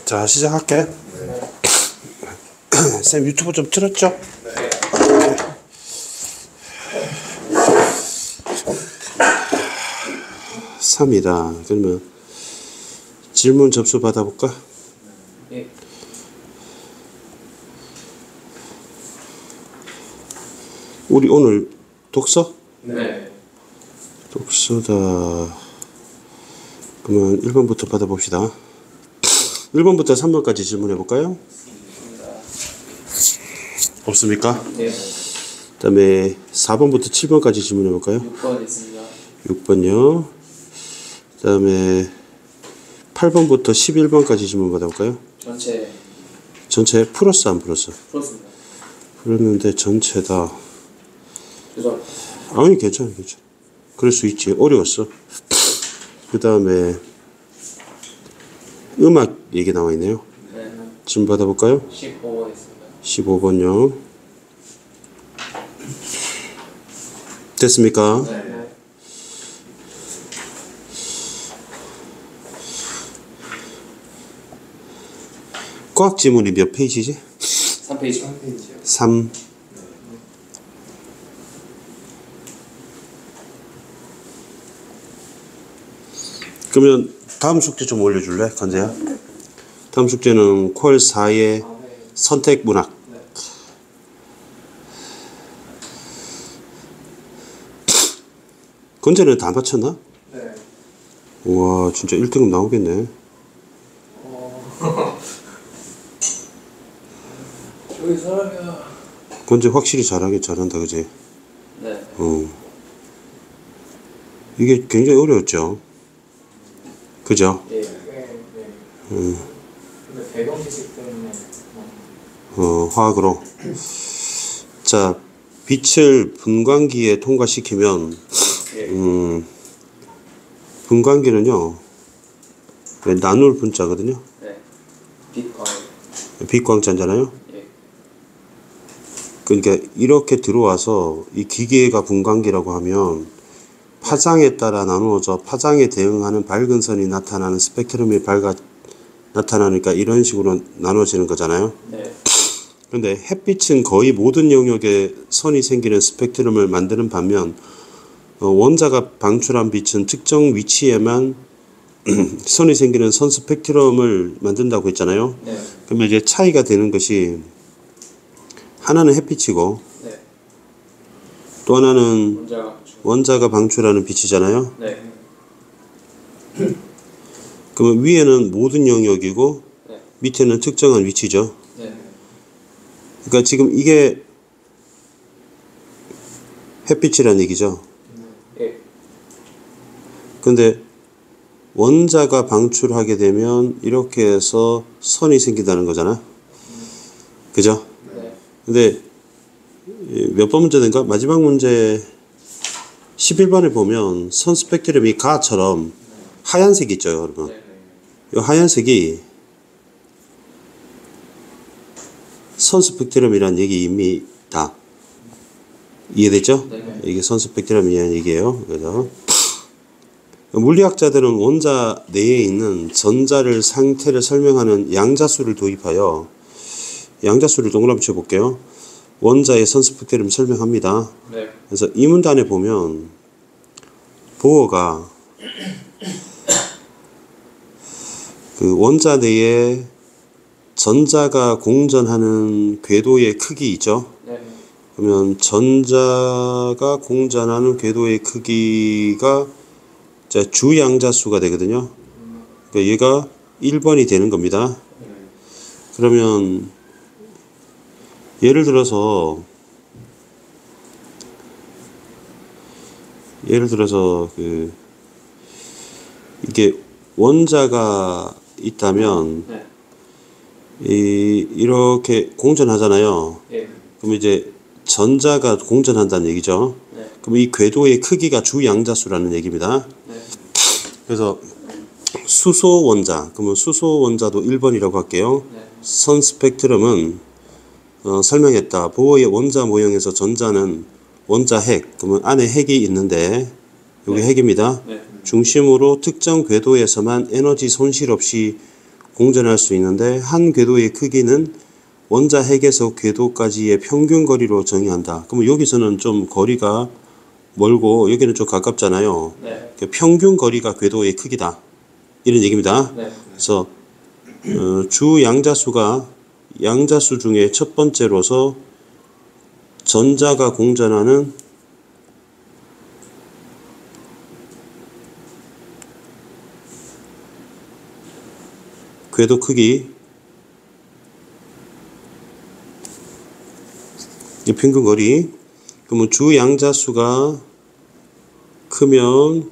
자, 시작할게. 쌤 유튜브 좀 틀었죠? 네. 3이다. 그러면 질문 접수 받아볼까? 네. 우리 오늘 독서? 네. 독서다. 그러면 1번부터 받아봅시다. 1번부터 3번까지 질문해볼까요? 없습니까? 네. 그 다음에 4번부터 7번까지 질문해볼까요? 6번 있습니다. 6번요. 그 다음에 8번부터 11번까지 질문 받아볼까요? 전체 풀었어, 안 풀었어? 풀었습니다. 풀었는데 전체다. 죄송합니다. 아니, 괜찮아. 그럴 수 있지. 어려웠어. 그 다음에 음악 얘기 나와 있네요. 네. 질문 받아볼까요? 15번 있습니다. 15번요. 됐습니까? 네. 과학 지문이 몇 페이지지? 3페이지. 3. 그러면 다음 숙제 좀 올려줄래? 건재야? 다음 숙제는 콜 4의 선택 문학. 건재는 다 맞췄나? 네. 우와, 진짜 1등급 나오겠네. 저기 사람이야. 건재 확실히 잘한다, 그지? 네. 이게 굉장히 어려웠죠? 그죠? 예. 근데 배경 지식 때문에. 화학으로. 자, 빛을 분광기에 통과시키면, 분광기는요, 나눌 분자거든요. 네. 빛광. 빛광자잖아요. 예. 그러니까 이렇게 들어와서 이 기계가 분광기라고 하면 파장에 따라 나누어져 파장에 대응하는 밝은 선이 나타나는 스펙트럼이 나타나니까 이런 식으로 나눠지는 거잖아요. 네. 근데 햇빛은 거의 모든 영역에 선이 생기는 스펙트럼을 만드는 반면 원자가 방출한 빛은 특정 위치에만 선이 생기는 선 스펙트럼을 만든다고 했잖아요. 네. 그러면 이제 차이가 되는 것이 하나는 햇빛이고 네. 또 하나는 원자가. 원자가 방출하는 빛이잖아요. 네. 그러면 위에는 모든 영역이고 네. 밑에는 특정한 위치죠. 네. 그러니까 지금 이게 햇빛이라는 얘기죠. 예. 근데 원자가 방출하게 되면 이렇게 해서 선이 생긴다는 거잖아. 그죠? 네. 근데 몇 번 문제 된가? 마지막 문제 11번에 보면 선 스펙트럼이 가처럼 하얀색이 있죠, 여러분. 네. 이 하얀색이 선 스펙트럼이라는 얘기입니다. 이해됐죠? 네. 이게 선 스펙트럼이라는 얘기예요. 그래서 물리학자들은 원자 내에 있는 전자를 상태를 설명하는 양자수를 도입하여 양자수를 동그라미 쳐볼게요. 원자의 선 스펙트럼을 설명합니다. 네. 그래서 이 문단에 보면 보어가 그 원자 내에 전자가 공전하는 궤도의 크기 있죠. 네. 그러면 전자가 공전하는 궤도의 크기가 주양자수가 되거든요. 그러니까 얘가 1번이 되는 겁니다. 그러면 예를 들어서 그 이게 원자가 있다면 네. 이렇게 공전하잖아요. 예. 그럼 이제 전자가 공전한다는 얘기죠. 네. 그럼 이 궤도의 크기가 주양자수라는 얘기입니다. 네. 그래서 수소 원자, 그러면 수소 원자도 1번이라고 할게요. 네. 선 스펙트럼은 설명했다. 보어의 원자 모형에서 전자는 원자 핵, 그러면 안에 핵이 있는데 여기 네. 핵입니다. 네. 중심으로 특정 궤도에서만 에너지 손실 없이 공전할 수 있는데 한 궤도의 크기는 원자 핵에서 궤도까지의 평균 거리로 정의한다. 그러면 여기서는 좀 거리가 멀고 여기는 좀 가깝잖아요. 네. 평균 거리가 궤도의 크기다. 이런 얘기입니다. 네. 그래서 주 양자수가 양자수 중에 첫 번째로서 전자가 공전하는 궤도 크기 이 평균 거리. 그러면 주 양자수가 크면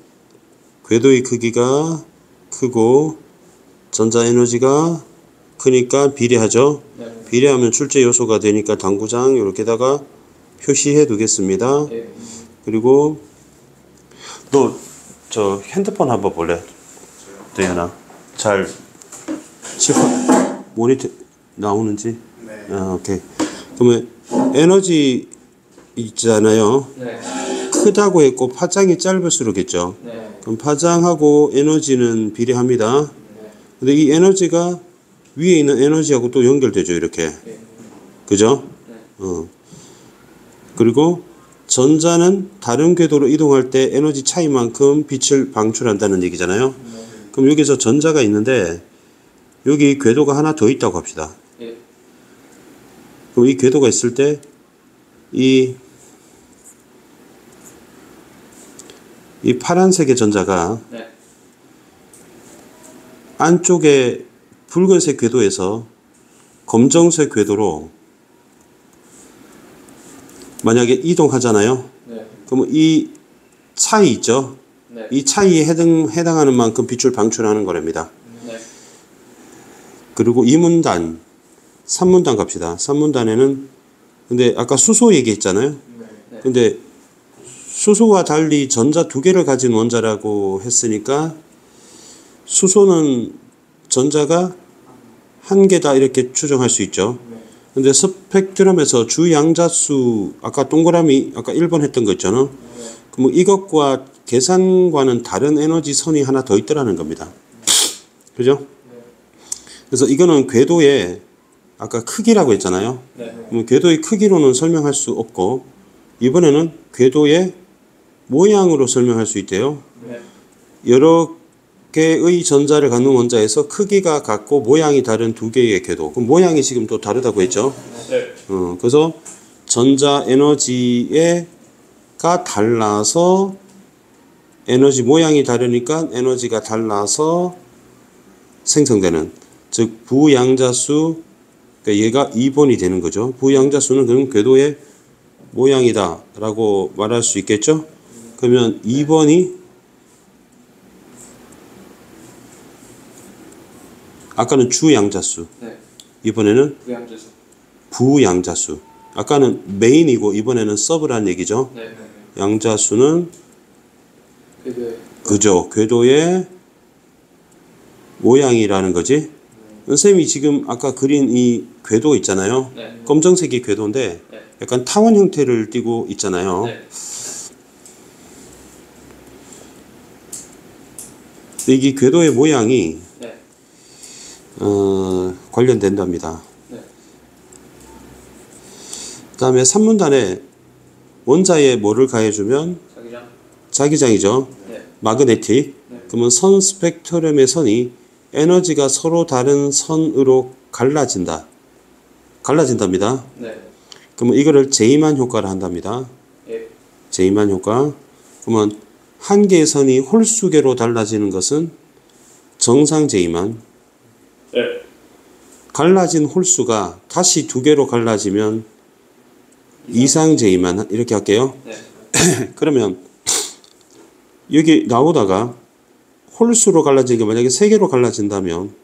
궤도의 크기가 크고 전자 에너지가 크니까 비례하죠. 네. 비례하면 출제 요소가 되니까 당구장 이렇게다가 표시해 두겠습니다. 예. 그리고 너 저 핸드폰 한번 볼래? 대현아 잘 칠판 모니터 나오는지? 네. 아, 오케이. 그러면 에너지 있잖아요. 네. 크다고 했고 파장이 짧을수록겠죠. 네. 그럼 파장하고 에너지는 비례합니다. 네. 근데 이 에너지가 위에 있는 에너지하고 또 연결되죠, 이렇게. 예. 그죠? 네. 그리고 전자는 다른 궤도로 이동할 때 에너지 차이만큼 빛을 방출한다는 얘기잖아요. 네. 그럼 여기서 전자가 있는데 여기 궤도가 하나 더 있다고 합시다. 예. 그럼 이 궤도가 있을 때 이 파란색의 전자가 네. 안쪽에 붉은색 궤도에서 검정색 궤도로 만약에 이동하잖아요. 네. 그러면 이 차이 있죠. 네. 이 차이에 해당하는 만큼 빛을 방출하는 거랍니다. 네. 그리고 2문단, 3문단 갑시다. 3문단에는 근데 아까 수소 얘기했잖아요. 네. 근데 수소와 달리 전자 두 개를 가진 원자라고 했으니까 수소는 전자가 한 개다 이렇게 추정할 수 있죠. 네. 근데 스펙트럼에서 주 양자수 아까 동그라미 아까 1번 했던 거 있잖아. 네. 그럼 이것과 계산과는 다른 에너지 선이 하나 더 있더라는 겁니다. 그죠? 네. 그래서 이거는 궤도의 아까 크기라고 했잖아요. 네. 그럼 궤도의 크기로는 설명할 수 없고 이번에는 궤도의 모양으로 설명할 수 있대요. 네. 여러 개의 전자를 갖는 원자에서 크기가 같고 모양이 다른 두 개의 궤도. 그럼 모양이 지금 또 다르다고 했죠. 네. 그래서 전자 에너지가 달라서 에너지 모양이 다르니까 에너지가 달라서 생성되는 즉 부양자수 그러니까 얘가 2번이 되는 거죠. 부양자수는 그럼 궤도의 모양이다 라고 말할 수 있겠죠. 그러면 2번이 아까는 주양자수 네. 이번에는 부양자수. 부양자수 아까는 메인이고 이번에는 서브란 얘기죠. 네. 네. 양자수는 네. 그죠. 궤도의 모양이라는 거지. 선생님이 지금 아까 그린 이 궤도 있잖아요. 네. 검정색이 궤도인데 네. 약간 타원 형태를 띠고 있잖아요. 네. 근데 이게 궤도의 모양이 네. 관련된답니다. 네. 그 다음에 3문단에 원자에 뭐를 가해주면 자기장. 자기장이죠. 네. 마그네틱. 네. 그러면 선 스펙트럼의 선이 에너지가 서로 다른 선으로 갈라진답니다. 네. 그러면 이거를 제이만 효과를 한답니다. 예. 제이만 효과. 그러면 한 개의 선이 홀수개로 달라지는 것은 정상 제이만. 네. 갈라진 홀수가 다시 두 개로 갈라지면 이상 제이만 이렇게 할게요. 네. 그러면 여기 나오다가 홀수로 갈라진 게 만약에 세 개로 갈라진다면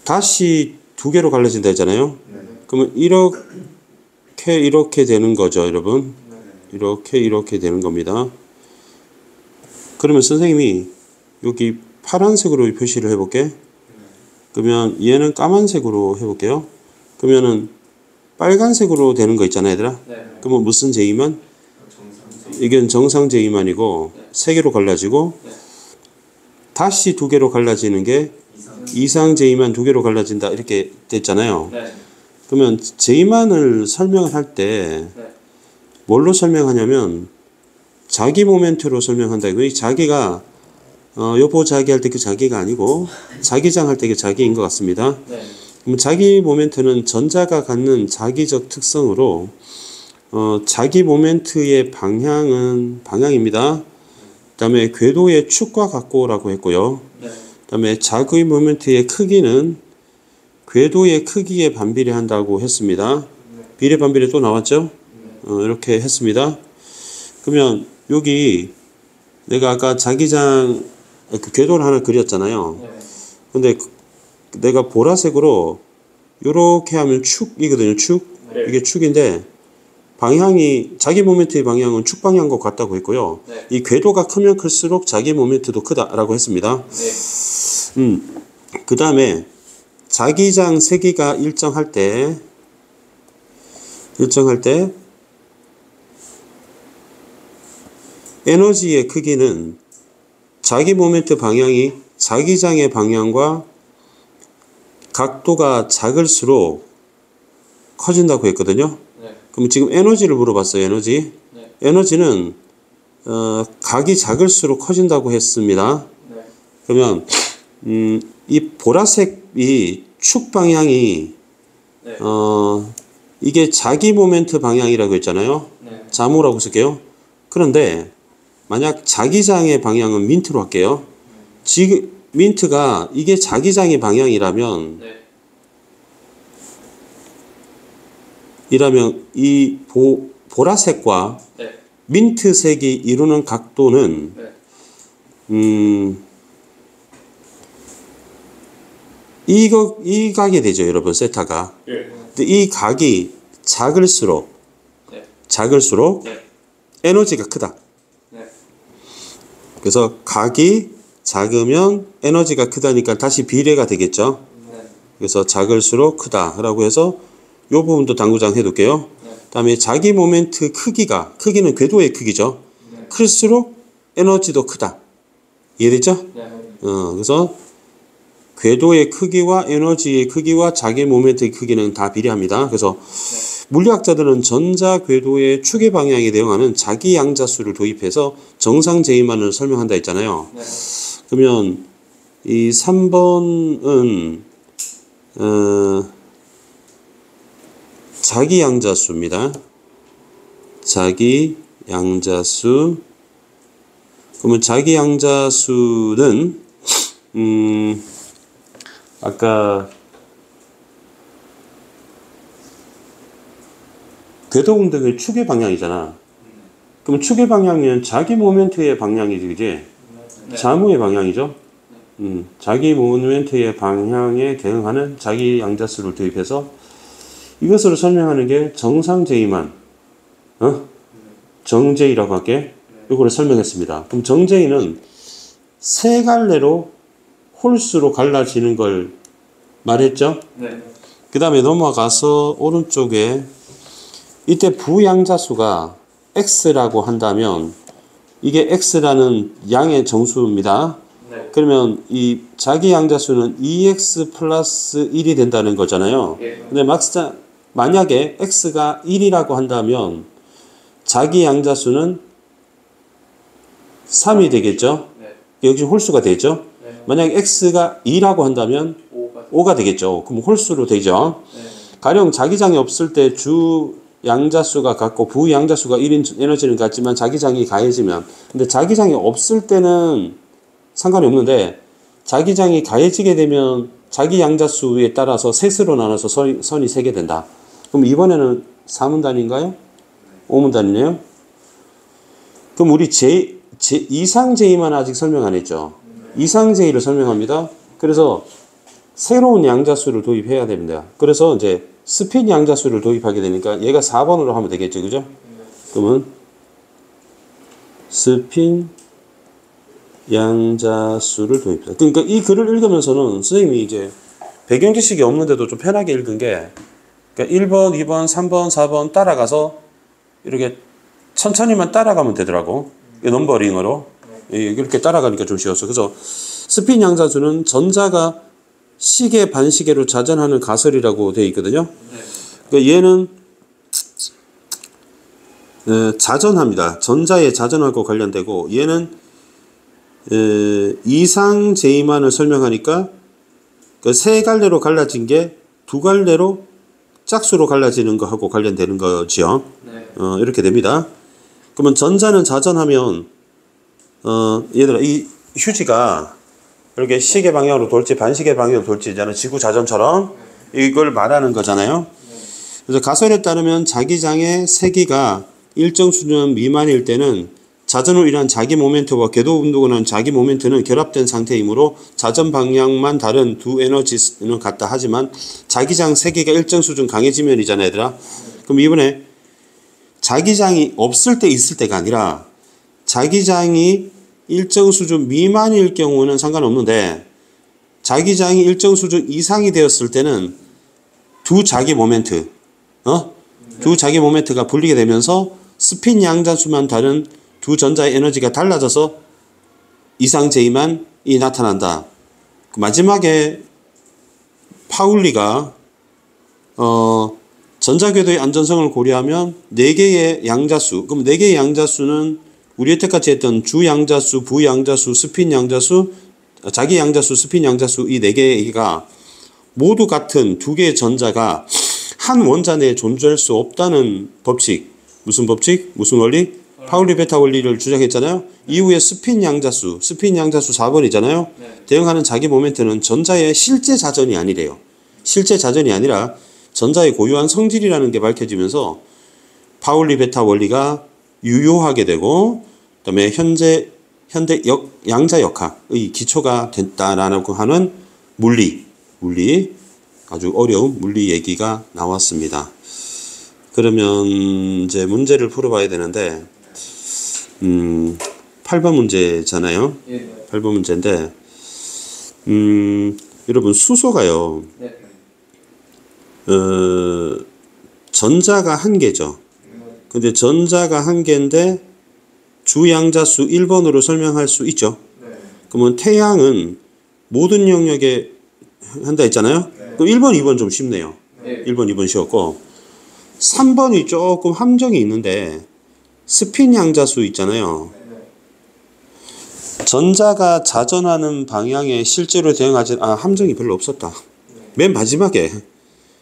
다시 두 개로 갈라진다 했잖아요. 네. 그러면 이렇게 되는 거죠, 여러분. 이렇게 되는 겁니다. 그러면 선생님이 여기 파란색으로 표시를 해볼게. 그러면 얘는 까만색으로 해볼게요. 그러면은 빨간색으로 되는 거 있잖아요, 얘들아. 네. 그러면 무슨 제이만? 이건 정상 제이만이고 세 개로 갈라지고 네. 다시 두 개로 갈라지는 게 이상 제이만 두 개로 갈라진다 이렇게 됐잖아요. 네. 그러면 제이만을 설명할 때 네. 뭘로 설명하냐면 자기 모멘트로 설명한다. 이 자기가 여보 자기 할 때 그 자기가 아니고 자기장 할 때 그 자기인 것 같습니다. 네. 그럼 자기 모멘트는 전자가 갖는 자기적 특성으로 자기 모멘트의 방향입니다. 그다음에 궤도의 축과 같고라고 했고요. 네. 그다음에 자기 모멘트의 크기는 궤도의 크기에 반비례한다고 했습니다. 비례 반비례 또 나왔죠? 이렇게 했습니다. 그러면 여기 내가 아까 자기장 그 궤도를 하나 그렸잖아요. 네. 근데 내가 보라색으로 이렇게 하면 축이거든요. 축. 네. 이게 축인데 방향이 자기 모멘트의 방향은 축 방향과 같다고 했고요. 네. 이 궤도가 크면 클수록 자기 모멘트도 크다라고 했습니다. 네. 그 다음에 자기장 세기가 일정할 때 에너지의 크기는 자기 모멘트 방향이 자기장의 방향과 각도가 작을수록 커진다고 했거든요. 네. 그럼 지금 에너지를 물어봤어요. 에너지. 네. 에너지는 각이 작을수록 커진다고 했습니다. 네. 그러면 이 보라색이 축 방향이 네. 이게 자기 모멘트 방향이라고 했잖아요. 네. 자모라고 쓸게요. 그런데 만약 자기장의 방향은 민트로 할게요. 지금 민트가 이게 자기장의 방향이라면 네. 이 보라색과 네. 민트색이 이루는 각도는 네. 이 각이 되죠, 여러분. 세타가. 예. 근데 이 각이 작을수록 네. 작을수록 에너지가 크다. 네. 그래서 각이 작으면 에너지가 크다니까 다시 비례가 되겠죠. 네. 그래서 작을수록 크다라고 해서 이 부분도 당구장 해둘게요. 네. 다음에 자기 모멘트 크기는 궤도의 크기죠. 네. 클수록 에너지도 크다. 이해됐죠? 네. 그래서 궤도의 크기와 에너지의 크기와 자기 모멘트의 크기는 다 비례합니다. 그래서 물리학자들은 전자 궤도의 축의 방향에 대응하는 자기 양자수를 도입해서 정상 제이만을 설명한다 했잖아요. 네. 그러면 이 3번은 자기 양자수입니다. 자기 양자수. 그러면 자기 양자수는 아까 궤도 공덕의 축의 방향이잖아. 그럼 축의 방향은 자기 모멘트의 방향이지, 그지? 네. 자무의 방향이죠. 자기 모멘트의 방향에 대응하는 자기 양자수를 도입해서 이것으로 설명하는 게 정상 제이만, 정제이라고 할게. 이거를 설명했습니다. 그럼 정제이는 세 갈래로 홀수로 갈라지는 걸 말했죠. 네. 그 다음에 넘어가서 오른쪽에 이때 부양자수가 x라고 한다면 이게 x라는 양의 정수입니다. 네. 그러면 이 자기 양자수는 2x 플러스 1이 된다는 거잖아요. 예. 근데 만약에 x가 1이라고 한다면 자기 양자수는 3이 되겠죠. 네. 여기 홀수가 되죠. 네. 만약 x가 2라고 한다면 5가 되겠죠. 그럼 홀수로 되죠. 네. 가령 자기장이 없을 때 주 양자수가 같고 부 양자수가 1인 에너지는 같지만 자기장이 가해지면, 근데 자기장이 없을 때는 상관이 없는데 자기장이 가해지게 되면 자기 양자수에 따라서 셋으로 나눠서 선이 세게 된다. 그럼 이번에는 4문단인가요? 5문단이네요. 그럼 우리 이상 제이만 아직 설명 안 했죠. 이상 제이를 설명합니다. 그래서 새로운 양자수를 도입해야 됩니다. 그래서 이제 스핀 양자수를 도입하게 되니까 얘가 4번으로 하면 되겠죠. 그죠? 그러면 스핀 양자수를 도입합니다. 그러니까 이 글을 읽으면서는 선생님이 이제 배경 지식이 없는데도 좀 편하게 읽은 게, 그러니까 1번, 2번, 3번, 4번 따라가서 이렇게 천천히만 따라가면 되더라고. 이 넘버링으로. 이렇게 따라가니까 좀 쉬웠어. 그래서 스핀 양자수는 전자가 시계 반시계로 자전하는 가설이라고 되어 있거든요. 네. 그러니까 얘는 자전합니다. 전자의 자전하고 관련되고 얘는 이상 제이만을 설명하니까 그 세 갈래로 갈라진 게 두 갈래로 짝수로 갈라지는 거하고 관련되는 거죠. 네. 이렇게 됩니다. 그러면 전자는 자전하면 얘들아 이 휴지가 이렇게 시계 방향으로 돌지 반시계 방향으로 돌지 있잖아요. 지구 자전처럼 이걸 말하는 거잖아요. 그래서 가설에 따르면 자기장의 세기가 일정 수준 미만일 때는 자전으로 인한 자기 모멘트와 궤도 운동으로 인한 자기 모멘트는 결합된 상태이므로 자전 방향만 다른 두 에너지는 같다 하지만 자기장 세기가 일정 수준 강해지면이잖아요, 얘들아. 그럼 이번에 자기장이 없을 때 있을 때가 아니라 자기장이 일정 수준 미만일 경우는 상관없는데 자기장이 일정 수준 이상이 되었을 때는 두 자기 모멘트, 두 자기 모멘트가 분리게 되면서 스핀 양자수만 다른 두 전자의 에너지가 달라져서 이상 제이만이 나타난다. 마지막에 파울리가 전자궤도의 안전성을 고려하면 4개의 양자수, 그럼 4개의 양자수는 우리 여태까지 했던 주 양자수, 부 양자수, 스핀 양자수, 자기 양자수, 스핀 양자수 이 4개가 모두 같은 두 개의 전자가 한 원자 내에 존재할 수 없다는 법칙. 무슨 법칙? 무슨 원리? 파울리 베타 원리를 주장했잖아요. 이후에 스핀 양자수 4번이잖아요. 대응하는 자기 모멘트는 전자의 실제 자전이 아니래요. 실제 자전이 아니라 전자의 고유한 성질이라는 게 밝혀지면서 파울리 베타 원리가 유효하게 되고 그다음에 현대 양자 역학의 기초가 됐다라고 하는 물리 아주 어려운 물리 얘기가 나왔습니다. 그러면 이제 문제를 풀어봐야 되는데 8번 문제잖아요. 예. 8번 문제인데 여러분 수소가요. 네. 전자가 한 개죠. 근데 전자가 한 개인데 주양자수 1번으로 설명할 수 있죠. 그러면 태양은 모든 영역에 한다 했잖아요. 그럼 1번, 2번 좀 쉽네요. 1번, 2번 쉬웠고 3번이 조금 함정이 있는데 스핀 양자수 있잖아요. 전자가 자전하는 방향에 실제로 대응하지 함정이 별로 없었다. 맨 마지막에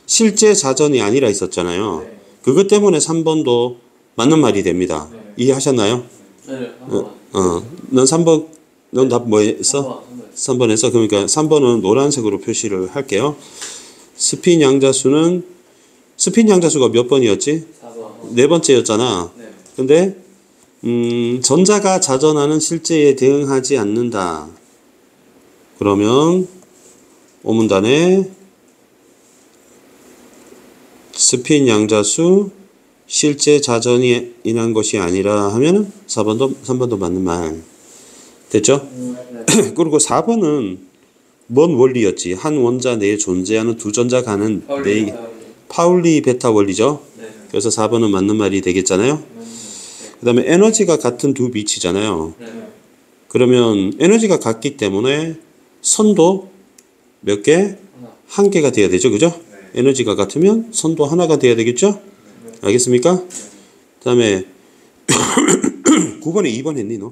실제 자전이 아니라 있었잖아요. 그것 때문에 3번도 맞는 말이 됩니다. 이해하셨나요? 네. 넌 3번 넌 답 뭐 했어? 3번 했어. 그러니까 3번은 노란색으로 표시를 할게요. 스핀 양자수가 몇 번이었지? 4번. 네 번째였잖아. 네. 근데 전자가 자전하는 실제에 대응하지 않는다. 그러면 오문단에 스핀 양자수 실제 자전이 인한 것이 아니라 하면은 3번도 맞는 말. 됐죠? 네. 그리고 4번은 뭔 원리였지? 한 원자 내에 존재하는 두 전자 가는 파울리 베타 원리죠. 네. 그래서 4번은 맞는 말이 되겠잖아요. 그 다음에 에너지가 같은 두 빛이잖아요. 네. 그러면 에너지가 같기 때문에 선도 몇 개? 한 개가 돼야 되죠. 그죠? 에너지가 같으면 선도 하나가 돼야 되겠죠? 알겠습니까? 그 다음에 9번에 2번 했니 너?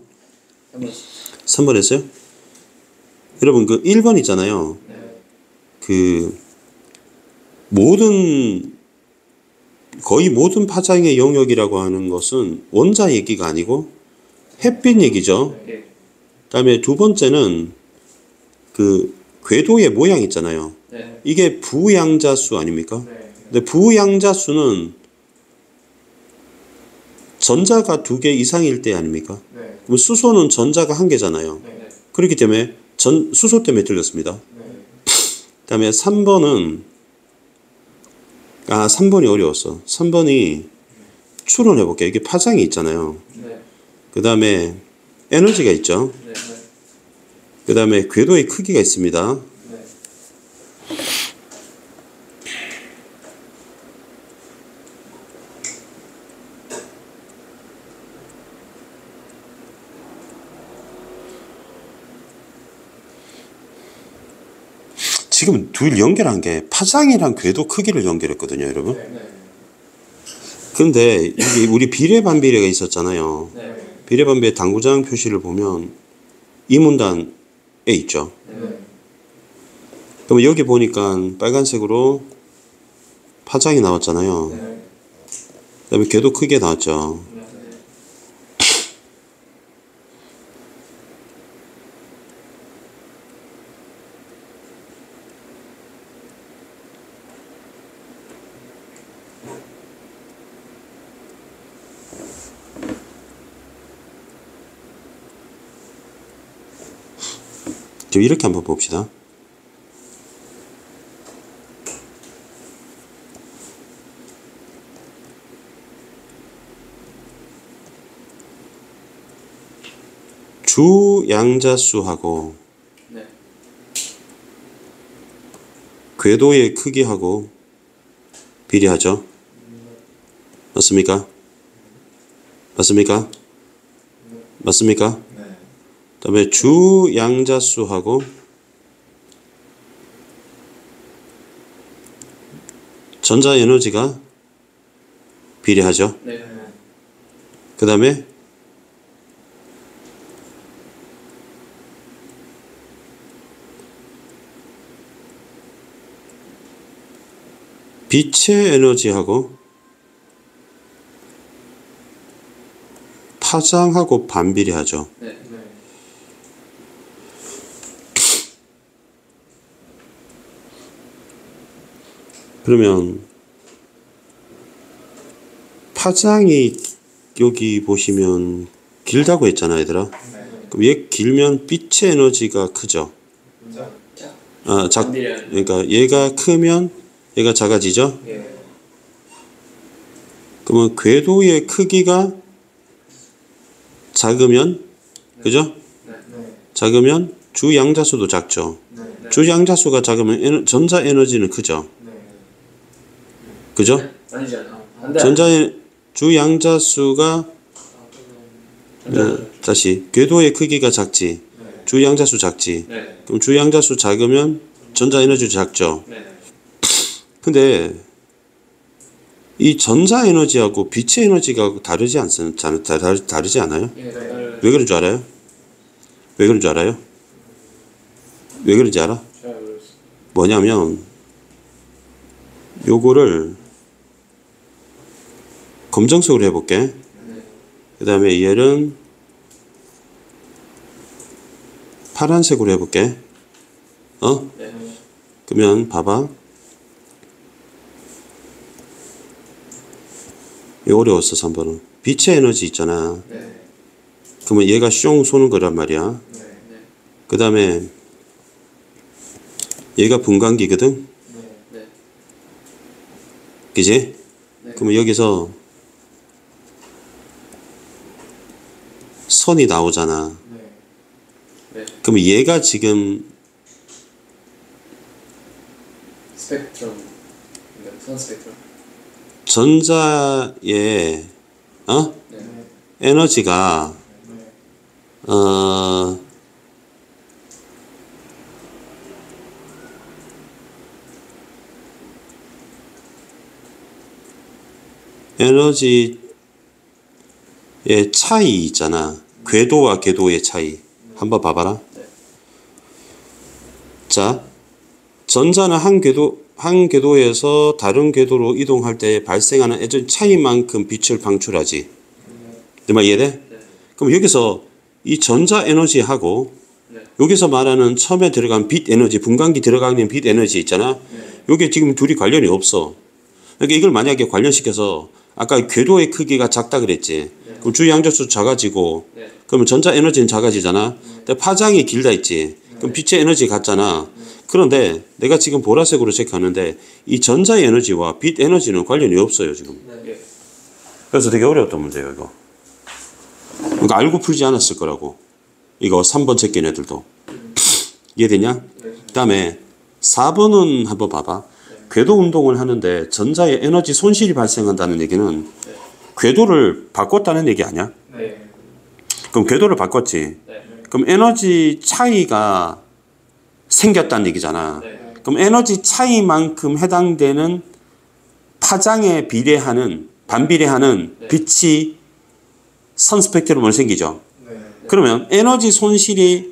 3번 했어요? 여러분 그 1번 있잖아요. 그 거의 모든 파장의 영역이라고 하는 것은 원자 얘기가 아니고 햇빛 얘기죠. 네. 그다음에 두 번째는 그 궤도의 모양 있잖아요. 네. 이게 부양자수 아닙니까? 네. 근데 부양자수는 전자가 2개 이상일 때 아닙니까? 네. 그럼 수소는 전자가 1개잖아요. 네. 그렇기 때문에 수소 때문에 틀렸습니다. 네. 그다음에 3번은 3번이 어려웠어. 3번이 추론해 볼게요. 이게 파장이 있잖아요. 네. 그다음에 에너지가 있죠. 네. 그다음에 궤도의 크기가 있습니다. 네. 지금 둘 연결한 게 파장이랑 궤도 크기를 연결했거든요, 여러분. 네. 근데 이게 우리 비례 반비례가 있었잖아요. 네. 비례 반비례 당구장 표시를 보면 이 문단에 있죠. 네. 그럼 여기 보니까 빨간색으로 파장이 나왔잖아요. 네. 그다음에 궤도 크게 나왔죠. 네. 좀 이렇게 한번 봅시다. 주 양자수하고 네. 궤도의 크기하고 비례하죠. 맞습니까? 맞습니까? 맞습니까? 네. 그다음에 주 양자수하고 전자 에너지가 비례하죠. 네. 그다음에 빛의 에너지하고 파장하고 반비례하죠. 네. 그러면 파장이 여기 보시면 길다고 했잖아, 얘들아. 그럼 얘 길면 빛의 에너지가 크죠. 자. 아, 반비례하는. 그러니까 얘가 크면 얘가 작아지죠. 예. 그러면 궤도의 크기가 작으면, 그죠? 네. 작으면 주 양자수도 작죠. 네. 주 양자수가 작으면 전자 에너지는 크죠. 그죠? 아니지 않아. 안 돼. 주 양자수가 다시 궤도의 크기가 작지. 주 양자수 작지. 네. 그럼 주 양자수 작으면 전자 에너지도 작죠. 네. 근데 이 전자 에너지하고 빛의 에너지가 다르지 다르지 않아요? 예. 왜 그런 줄 알아요? 왜 그런 줄 알아요? 왜 그런지 알아? 잘 모르겠어. 뭐냐면 요거를 검정색으로 해볼게. 네. 그 다음에 얘는 파란색으로 해볼게. 네. 그러면 봐봐. 이거 어려웠어, 3번은. 빛의 에너지 있잖아. 네. 그러면 얘가 숑 쏘는 거란 말이야. 네. 그 다음에 얘가 분광기거든. 네. 그지? 네. 그러면 여기서 선이 나오잖아. 네. 그러면 얘가 지금 스펙트럼. 네. 선 스펙트럼. 전자의 네. 에너지가 에너지의 차이 있잖아. 궤도와 궤도의 차이. 한번 봐봐라. 자, 전자는 한 궤도에서 다른 궤도로 이동할 때 발생하는 에너지 차이만큼 빛을 방출하지. 내 말 이해돼? 그럼 여기서 이 전자 에너지하고 여기서 말하는 처음에 들어간 빛 에너지, 분광기 들어가는 빛 에너지 있잖아. 여기 지금 둘이 관련이 없어. 그러니까 이걸 만약에 관련시켜서 아까 궤도의 크기가 작다 그랬지. 그럼 주 양자수 작아지고 그러면 전자 에너지는 작아지잖아. 근데 파장이 길다 했지. 그럼 빛의 에너지 같잖아. 그런데 내가 지금 보라색으로 체크하는데 이 전자 에너지와 빛 에너지는 관련이 없어요, 지금. 그래서 되게 어려웠던 문제예요, 이거. 그러니까 알고 풀지 않았을 거라고. 이거 3번 제낀 애들도. 이해되냐? 그 다음에 4번은 한번 봐봐. 궤도 운동을 하는데 전자의 에너지 손실이 발생한다는 얘기는 궤도를 바꿨다는 얘기 아니야? 네. 그럼 궤도를 바꿨지. 네. 그럼 에너지 차이가 생겼다는 얘기잖아. 네. 그럼 에너지 차이만큼 해당되는 파장에 비례하는 반비례하는 네. 빛이 선 스펙트럼으로 생기죠. 네. 그러면 에너지 손실이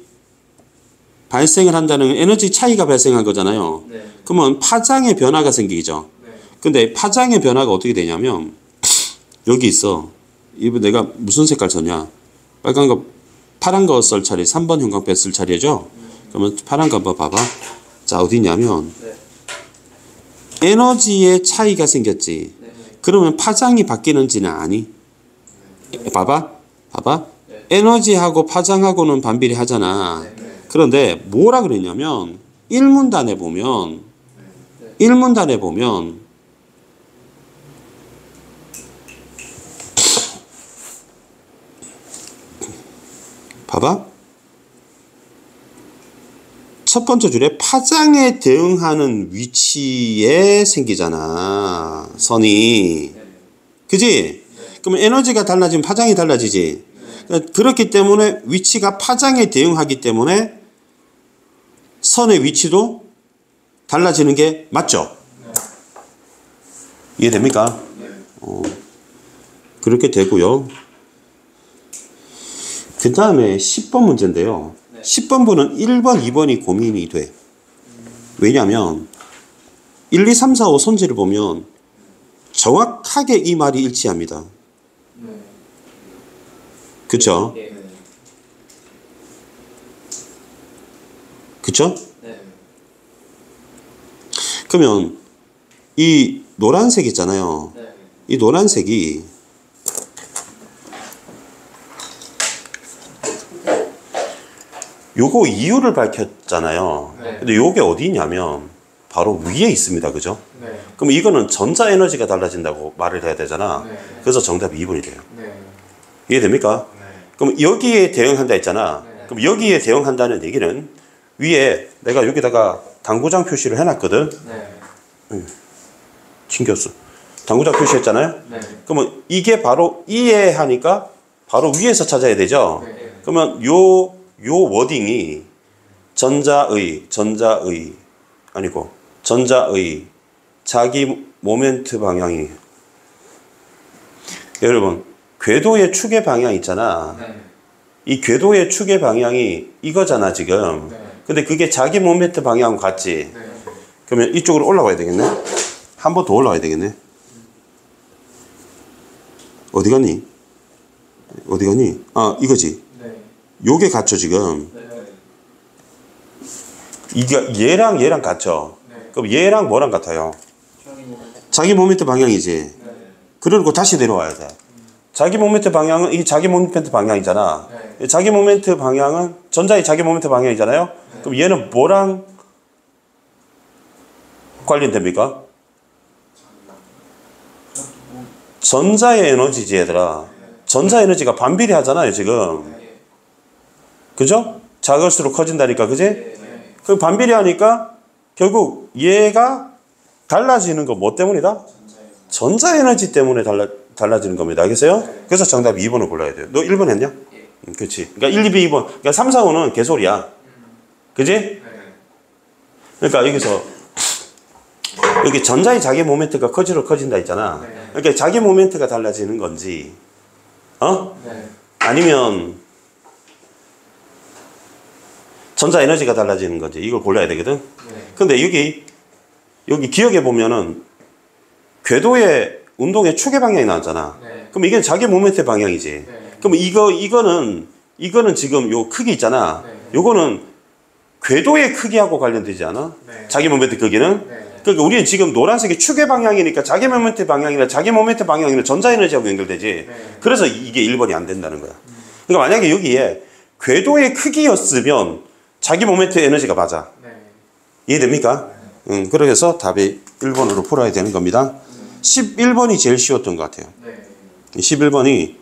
발생을 한다는 에너지 차이가 발생한 거잖아요. 네. 그러면 파장의 변화가 생기죠. 네. 근데 파장의 변화가 어떻게 되냐면 여기 있어. 이거 내가 무슨 색깔 썼냐? 빨간 거, 파란 거 쓸 차례, 3번 형광펜 쓸 차례죠? 그러면 파란 거 한번 봐봐. 자, 어디 있냐면 네. 에너지의 차이가 생겼지. 네. 그러면 파장이 바뀌는지는 아니? 봐봐. 네. 에너지하고 파장하고는 반비례하잖아. 그런데 뭐라 그랬냐면 1문단에 보면 봐봐. 첫 번째 줄에 파장에 대응하는 위치에 생기잖아. 선이. 그지? 그러면 에너지가 달라지면 파장이 달라지지. 그렇기 때문에 위치가 파장에 대응하기 때문에 선의 위치도 달라지는 게 맞죠? 이해됩니까? 그렇게 되고요. 그 다음에 10번 문제인데요. 10번부는 1번, 2번이 고민이 돼. 왜냐하면 1, 2, 3, 4, 5 선지를 보면 정확하게 이 말이 일치합니다. 그쵸? 예. 그쵸? 네. 그러면 이 노란색 있잖아요. 네. 이 노란색이 요거 이유를 밝혔잖아요. 네. 근데 요게 어디 있냐면 바로 위에 있습니다. 그죠? 네. 그럼 이거는 전자 에너지가 달라진다고 말을 해야 되잖아. 네. 그래서 정답이 2번이 돼요. 네. 이해됩니까? 네. 그럼 여기에 대응한다 했잖아. 네. 그럼 여기에 대응한다는 얘기는 위에 내가 여기다가 당구장 표시를 해놨거든. 네. 튕겼어. 당구장 표시했잖아요. 네. 그러면 이게 바로 이해하니까 바로 위에서 찾아야 되죠. 네. 그러면 요 워딩이 전자의 자기 모멘트 방향이 여러분 궤도의 축의 방향 있잖아. 네. 이 궤도의 축의 방향이 이거잖아 지금. 네. 근데 그게 자기 모멘트 방향 같지. 네. 그러면 이쪽으로 올라가야 되겠네. 한 번 더 올라가야 되겠네. 어디 갔니? 아 이거지. 네. 요게 같죠 지금. 네. 이게 얘랑 같죠. 네. 그럼 얘랑 뭐랑 같아요? 자기 모멘트 방향이지. 네. 그리고 다시 내려와야 돼. 자기 모멘트 방향은 이 자기 모멘트 방향이잖아. 네. 자기 모멘트 방향은 전자의 자기 모멘트 방향이잖아요. 네. 그럼 얘는 뭐랑 관련됩니까? 전자의 에너지지 얘들아. 전자 에너지가 반비례하잖아요 지금. 그죠? 작을수록 커진다니까 그지? 네. 그 반비례하니까 결국 얘가 달라지는 거 뭐 때문이다? 전자 에너지 때문에 달라지는 겁니다. 알겠어요? 그래서 정답 2번을 골라야 돼요. 너 1번 했냐? 그렇지. 그러니까 1, 2, 2번. 그러니까 3, 4, 5는 개소리야. 그지? 네. 그러니까 여기서 여기 전자의 자기 모멘트가 커진다 했잖아. 네. 그러니까 자기 모멘트가 달라지는 건지 네. 아니면 전자 에너지가 달라지는 건지 이걸 골라야 되거든. 네. 근데 여기 기억해 보면은 궤도의 운동의 축의 방향이 나왔잖아. 네. 그럼 이게 자기 모멘트의 방향이지. 네. 그럼 이거는 지금 요 크기 있잖아. 네. 요거는 궤도의 크기하고 관련되지 않아? 네. 자기 모멘트 크기는? 네. 그러니까 우리는 지금 노란색이 축의 방향이니까 자기 모멘트 방향이나 자기 모멘트 방향이나 전자 에너지하고 연결되지. 네. 그래서 이게 1번이 안 된다는 거야. 그러니까 만약에 여기에 궤도의 크기였으면 자기 모멘트 에너지가 맞아. 네. 이해됩니까? 그래서 답이 1번으로 풀어야 되는 겁니다. 11번이 제일 쉬웠던 것 같아요. 네. 11번이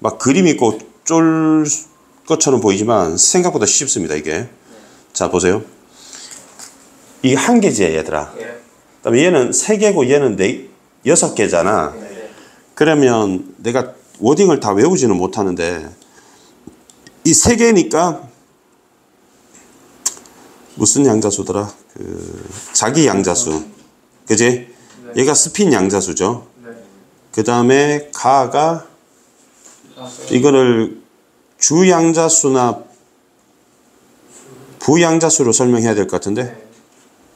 막 그림 있고 쫄 것처럼 보이지만 생각보다 쉽습니다, 이게. 자, 보세요. 이게 한 개지, 얘들아. 네. 그다음에 얘는 3개고 얘는 6개잖아. 네. 그러면 내가 워딩을 다 외우지는 못하는데 이 3개니까 무슨 양자수더라? 자기 양자수. 그지? 얘가 스핀 양자수죠. 네. 그 다음에 가가 이거를 주 양자수나 부 양자수로 설명해야 될 것 같은데.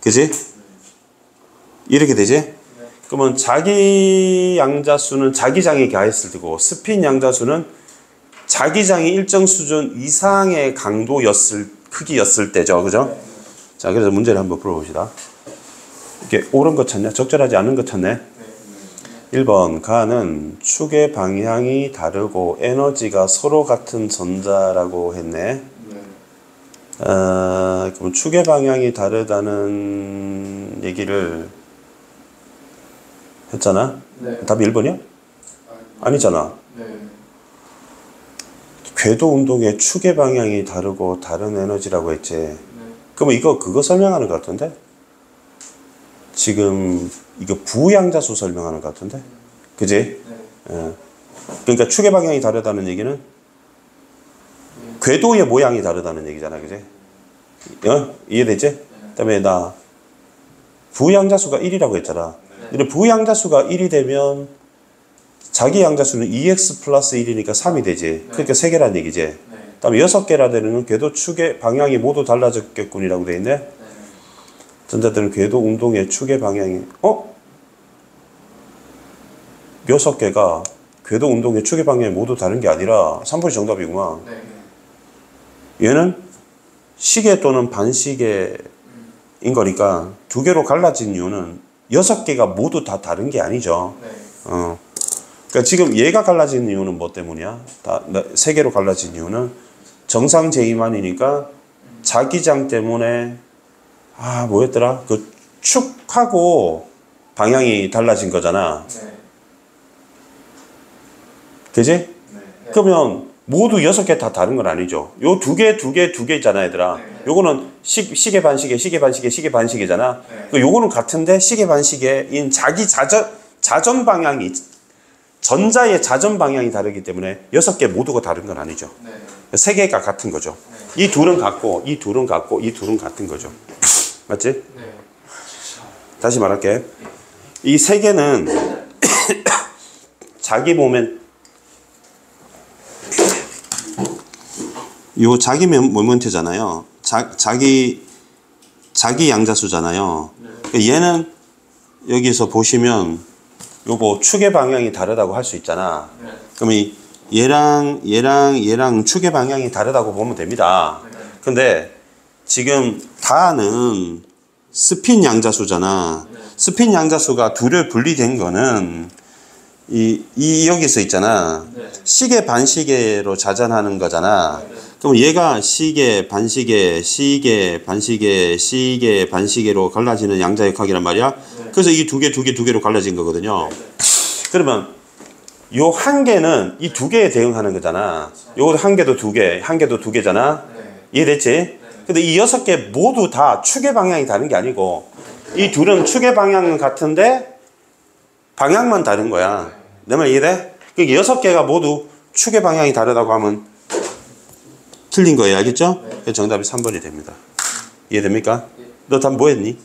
그지? 이렇게 되지? 그러면 자기 양자수는 자기장이 가했을 때고 스핀 양자수는 자기장이 일정 수준 이상의 강도였을 크기였을 때죠. 그죠? 자, 그래서 문제를 한번 풀어봅시다. 이렇게 옳은 거 찾냐? 적절하지 않은 거 찾네. 1번 가는 축의 방향이 다르고 에너지가 서로 같은 전자라고 했네. 그럼 축의 방향이 다르다는 얘기를 했잖아. 네. 답이 1번이야? 아니잖아. 네. 궤도 운동의 축의 방향이 다르고 다른 에너지라고 했지. 네. 그러면 그거 설명하는 것 같은데? 지금 이거 부양자수 설명하는 것 같은데? 그지? 네. 예. 그러니까 축의 방향이 다르다는 얘기는 궤도의 모양이 다르다는 얘기잖아. 그지? 이해됐지? 그다음에 나 부양자수가 1이라고 했잖아. 근데 부양자수가 1이 되면 자기 양자수는 2x 플러스 1이니까 3이 되지. 그러니까 3개란 얘기지. 네. 그다음에 6개라 되는 궤도 축의 방향이 모두 달라졌겠군이라고 돼 있네. 네. 전자들은 궤도 운동의 축의 방향이 6개가 궤도 운동의 축의 방향이 모두 다른 게 아니라 3번이 정답이구만. 네. 얘는 시계 또는 반시계인 거니까 2개로 갈라진 이유는 6개가 모두 다 다른 게 아니죠. 네. 그러니까 지금 얘가 갈라진 이유는 뭐 때문이야? 3개로 갈라진 이유는 정상 제2만이니까 자기장 때문에 뭐였더라? 그 축하고 방향이 달라진 거잖아. 네. 그지? 네. 그러면 모두 6개 다 다른 건 아니죠. 요 2개 있잖아, 얘들아. 네. 요거는 시계 반시계, 시계 반시계, 시계 반시계잖아. 네. 요거는 같은데 시계 반시계인 자기 자전 방향이 전자의 자전 방향이 다르기 때문에 6개 모두가 다른 건 아니죠. 네. 3개가 같은 거죠. 이 둘은 같고, 이 둘은 같고, 이 둘은 같은 거죠. 맞지? 네. 다시 말할게. 이 3개는 자기 모멘 요 자기 모멘트잖아요. 자기 양자수잖아요. 그러니까 얘는 여기서 보시면 요거 축의 방향이 다르다고 할 수 있잖아. 네. 그러면 얘랑 축의 방향이 다르다고 보면 됩니다. 근데 지금 다는 스핀 양자수잖아. 스핀 양자수가 둘을 분리된 거는 여기서 있잖아. 네. 시계 반시계로 자전하는 거잖아. 네. 그럼 얘가 시계 반시계, 시계 반시계, 시계 반시계로 갈라지는 양자역학이란 말이야. 네. 그래서 이 두 개로 갈라진 거거든요. 그러면 요 한 개는 이 2개에 대응하는 거잖아. 요거 한 개도 2개, 한 개도 2개잖아. 네. 이해됐지? 근데 이 6개 모두 다 축의 방향이 다른 게 아니고 이 둘은 축의 방향은 같은데 방향만 다른 거야. 내 말 이해돼? 그러니까 6개가 모두 축의 방향이 다르다고 하면 틀린 거예요. 알겠죠? 그래서 정답이 3번이 됩니다. 이해됩니까? 너 답 뭐 했니?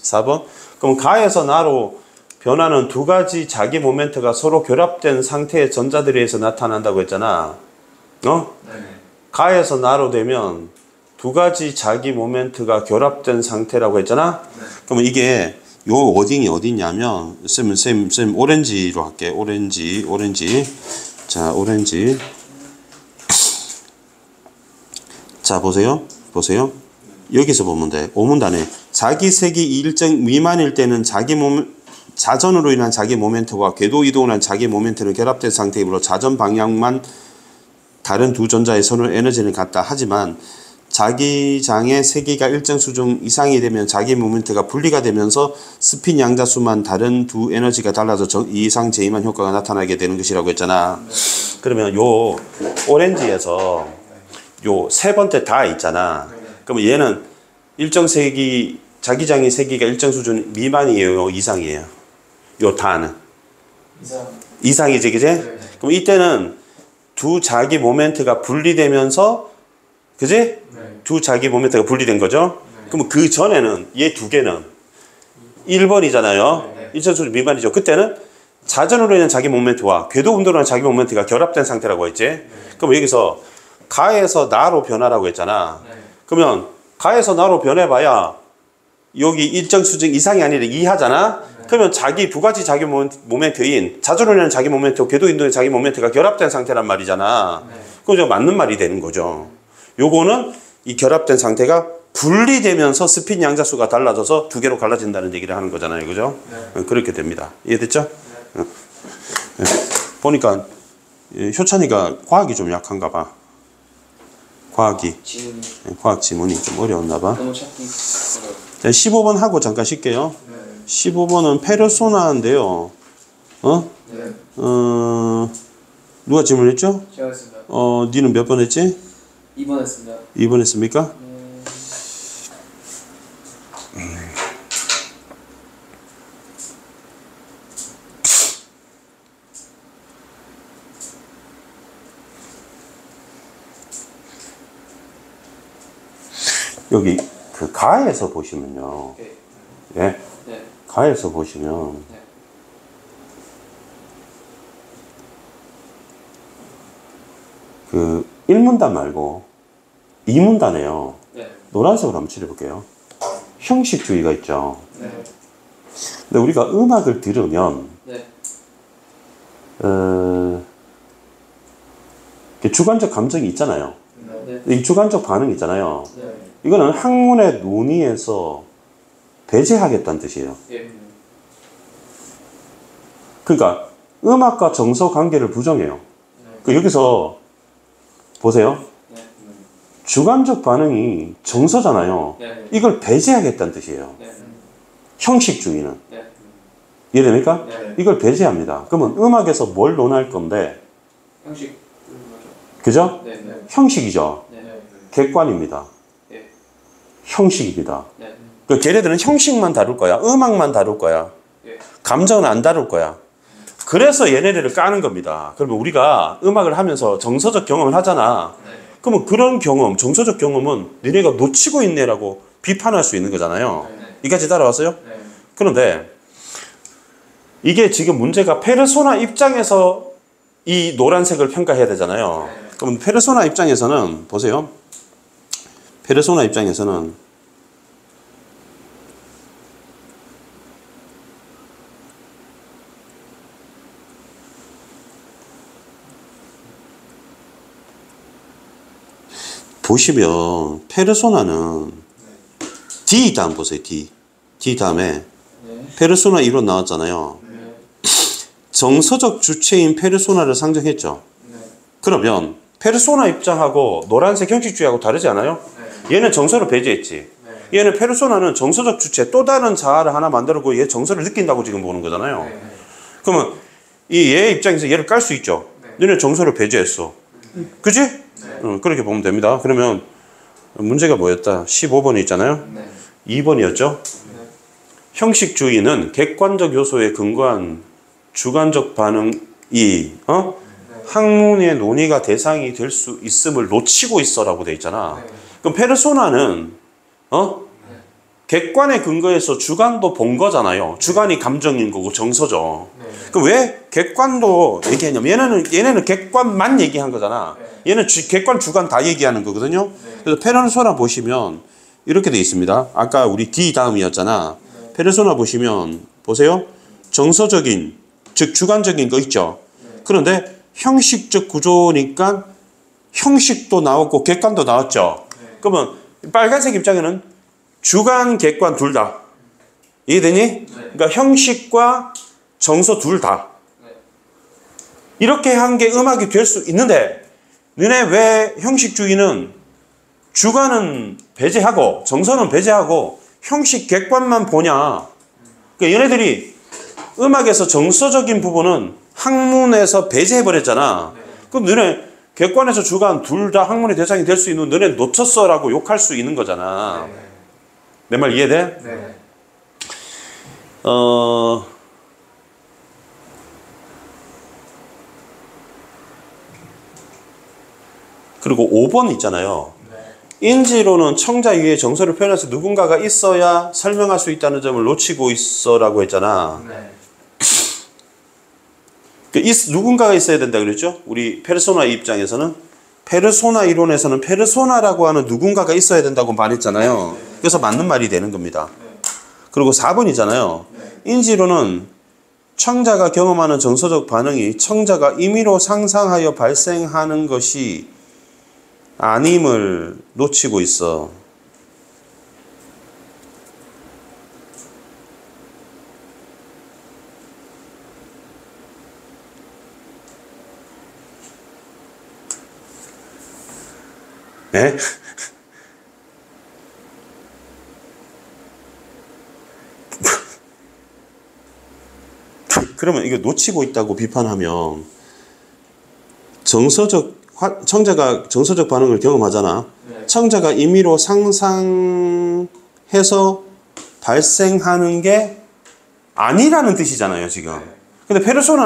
4번? 그럼 가에서 나로 변하는 2가지 자기 모멘트가 서로 결합된 상태의 전자들에 의해서 나타난다고 했잖아. 네. 가에서 나로 되면 2가지 자기 모멘트가 결합된 상태라고 했잖아. 그러면 이게 요 워딩이 어디냐면 쌤 오렌지로 할게. 오렌지. 자, 오렌지. 자, 보세요. 여기서 보면 돼. 오문단에 자기 색이 일정 미만일 때는 자전으로 인한 자기 모멘트와 궤도 이동을 한 자기 모멘트는 결합된 상태이므로 자전 방향만 다른 두 전자의 선호 에너지는 같다. 하지만 자기장의 세기가 일정 수준 이상이 되면 자기 모멘트가 분리가 되면서 스핀 양자수만 다른 두 에너지가 달라서 이상 제2만 효과가 나타나게 되는 것이라고 했잖아. 그러면 요 오렌지에서 요 세 번째 다 있잖아. 그러면 얘는 일정 세기 자기장의 세기가 일정 수준 미만이에요, 이상이에요? 요 다는 이상이지, 그지? 네. 그럼 이때는 두 자기 모멘트가 분리되면서, 그지? 네. 두 자기 모멘트가 분리된 거죠. 그러면 그 전에는 얘 두 개는 1번이잖아요. 네. 일정수준 미만이죠. 그때는 자전으로 인한 자기 모멘트와 궤도 운동으로 인한 자기 모멘트가 결합된 상태라고 했지. 그럼 여기서 가에서 나로 변하라고 했잖아. 그러면 가에서 나로 변해봐야 여기 일정 수준 이상이 아니라 이하잖아. 그러면 자기 두 가지 자기 모멘트인 자전으로 인한 자기 모멘트와 궤도 운동의 자기 모멘트가 결합된 상태란 말이잖아. 그럼 저 맞는 말이 되는 거죠. 요거는 이 결합된 상태가 분리되면서 스핀 양자수가 달라져서 두 개로 갈라진다는 얘기를 하는 거잖아요. 그죠? 그렇게 됩니다. 이해됐죠? 보니까 효찬이가 과학이 좀 약한가 봐. 과학이. 지문이 과학 지문이 좀 어려웠나 봐. 너무 찾기 어려워. 자, 15번 하고 잠깐 쉴게요. 15번은 페르소나인데요. 네. 누가 질문했죠? 제가 했습니다. 니는 몇 번 했지? 2번 했습니다. 2번 했습니까? 여기 그 가에서 보시면요. 네. 예. 네. 가에서 보시면 네. 그 1문단 말고 2문단에요. 네. 노란색으로 한번 칠해볼게요. 형식주의가 있죠. 네. 근데 우리가 음악을 들으면 네. 주관적 감정이 있잖아요. 네. 이 주관적 반응이 있잖아요. 네. 이거는 학문의 논의에서 배제하겠다는 뜻이에요. 예. 그러니까 음악과 정서 관계를 부정해요. 그 여기서 보세요. 네. 주관적 반응이 정서잖아요. 네. 이걸 배제하겠다는 뜻이에요. 네. 형식주의는. 네. 이해됩니까? 네. 이걸 배제합니다. 그러면 음악에서 뭘 논할 건데, 형식. 그죠? 네. 네. 형식이죠. 네. 객관입니다. 네. 형식입니다. 네. 그 걔네들은 형식만 다룰 거야. 음악만 다룰 거야. 예. 감정은 안 다룰 거야. 그래서 얘네들을 까는 겁니다. 그러면 우리가 음악을 하면서 정서적 경험을 하잖아. 그러면 그런 경험, 정서적 경험은 너네가 놓치고 있네라고 비판할 수 있는 거잖아요. 이까지 따라왔어요? 네. 그런데 이게 지금 문제가 페르소나 입장에서 이 노란색을 평가해야 되잖아요. 그럼 페르소나 입장에서는 보세요. 페르소나 입장에서는 보시면 페르소나는 D 다음 보세요. D 다음에 네. 페르소나 이론 나왔잖아요. 네. 정서적 주체인 페르소나를 상정했죠. 네. 그러면 페르소나 입장하고 노란색 형식주의하고 다르지 않아요? 얘는 정서를 배제했지. 얘는 페르소나는 정서적 주체 또 다른 자아를 하나 만들고 얘 정서를 느낀다고 지금 보는 거잖아요. 그러면 이 얘 입장에서 얘를 깔 수 있죠. 얘는 정서를 배제했어. 그지? 그렇게 보면 됩니다. 그러면 문제가 뭐였다? 15번이 있잖아요. 네. 2번이었죠. 네. 형식주의는 객관적 요소에 근거한 주관적 반응이 학문의 논의가 대상이 될 수 있음을 놓치고 있어라고 돼 있잖아. 그럼 페르소나는 객관의 근거에서 주관도 본 거잖아요. 주관이 감정인 거고 정서죠. 그럼 왜 객관도 얘기했냐면 얘네는 객관만 얘기한 거잖아. 얘는 객관 주관 다 얘기하는 거거든요. 그래서 페르소나 보시면 이렇게 돼 있습니다. 아까 우리 D 다음이었잖아. 페르소나 보시면 보세요. 정서적인 즉 주관적인 거 있죠. 그런데 형식적 구조니까 형식도 나왔고 객관도 나왔죠. 그러면 빨간색 입장에는 주관, 객관 둘 다. 이해되니? 그러니까 형식과 정서 둘 다. 이렇게 한 게 음악이 될 수 있는데 너네 왜 형식주의는 주관은 배제하고 정서는 배제하고 형식, 객관만 보냐. 그러니까 얘네들이 음악에서 정서적인 부분은 학문에서 배제해버렸잖아. 그럼 너네 객관에서 주관 둘 다 학문의 대상이 될 수 있는 너네 놓쳤어라고 욕할 수 있는 거잖아. 내 말 이해돼? 네. 그리고 5번 있잖아요. 인지로는 청자 위에 정서를 표현해서 누군가가 있어야 설명할 수 있다는 점을 놓치고 있어라고 했잖아. 네. 누군가가 있어야 된다 그랬죠? 우리 페르소나 입장에서는 페르소나 이론에서는 페르소나라고 하는 누군가가 있어야 된다고 말했잖아요. 그래서 맞는 말이 되는 겁니다. 그리고 4번이잖아요. 인지로는 청자가 경험하는 정서적 반응이 청자가 임의로 상상하여 발생하는 것이 아님을 놓치고 있어. 네? 그러면 이거 놓치고 있다고 비판하면 청자가 정서적 반응을 경험하잖아. 네. 청자가 임의로 상상해서 발생하는 게 아니라는 뜻이잖아요, 지금. 근데 페르소나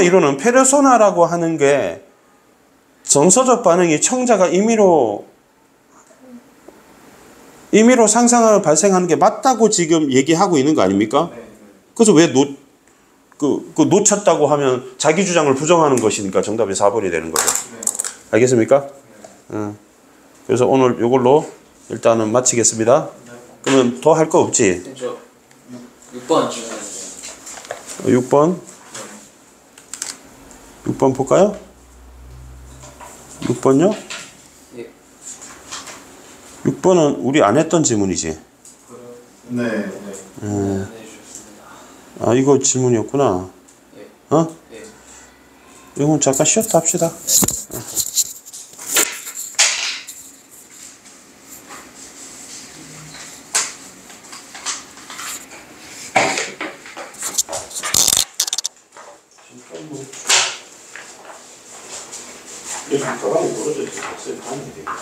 이론은 페르소나라고 하는 게 정서적 반응이 청자가 임의로 상상을 발생하는 게 맞다고 지금 얘기하고 있는 거 아닙니까? 네. 그래서 왜 놓쳤다고 하면 자기 주장을 부정하는 것이니까 정답이 4번이 되는 거예요. 네. 알겠습니까? 그래서 오늘 이걸로 일단은 마치겠습니다. 그러면 더 할 거 없지? 선생님 저 6번 질문해주세요. 6번. 6번 볼까요? 6번요? 예. 6번은 우리 안 했던 질문이지. 네. 네. 해주셨습니다. 아, 이거 질문이었구나. 예. 어? 예. 이건 잠깐 쉬었다 합시다. 여기 가방이 떨어져 있어. 박스에 가는 게 되겠다.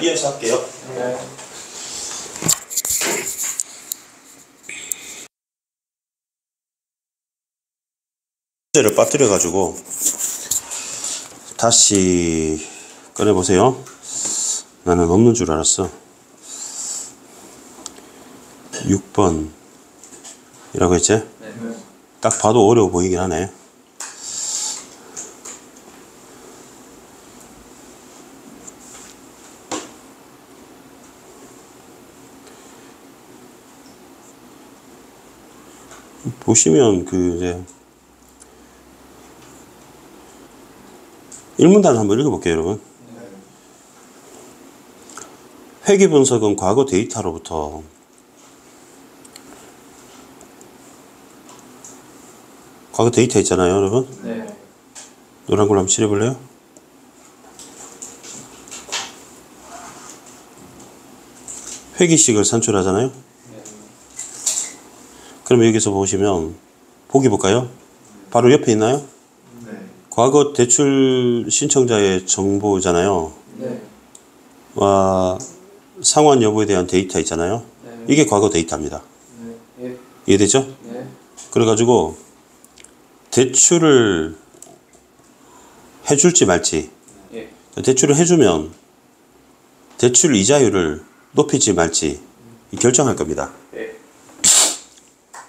이어서 할게요. 네. 를 빠뜨려가지고 다시 꺼내보세요. 나는 없는 줄 알았어. 6번이라고 했지? 네. 딱 봐도 어려워 보이긴 하네. 보시면 이제 1문단을 한번 읽어볼게요, 여러분. 회귀 분석은 과거 데이터로부터 과거 데이터 있잖아요, 여러분. 네. 노란 걸로 한번 칠해볼래요? 회귀식을 산출하잖아요. 네. 그러면 여기서 보시면 보기 볼까요? 바로 옆에 있나요? 네. 과거 대출 신청자의 정보잖아요. 네. 상환 여부에 대한 데이터 있잖아요. 네. 이게 과거 데이터입니다. 네. 예. 이해되죠? 네. 그래가지고 대출을 해줄지 말지, 예. 대출을 해주면 대출 이자율을 높이지 말지 결정할 겁니다. 예.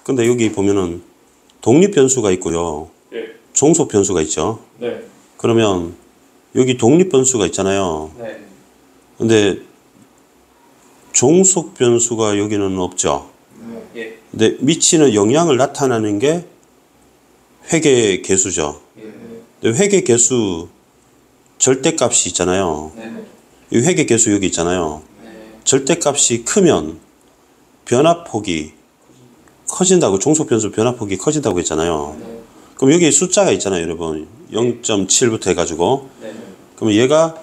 근데 여기 보면은 독립 변수가 있고요, 예. 종속 변수가 있죠. 네. 그러면 여기 독립 변수가 있잖아요. 네. 근데 종속 변수가 여기는 없죠. 예. 근데 미치는 영향을 나타내는 게 회계 개수죠. 예. 근데 회계 개수 절대값이 있잖아요. 네. 이 회계 개수 여기 있잖아요. 네. 절대값이 크면 변화폭이 커진다고, 종속 변수 변화폭이 커진다고 했잖아요. 네. 그럼 여기 숫자가 있잖아요, 여러분. 0.7부터 해가지고. 네. 그러면 얘가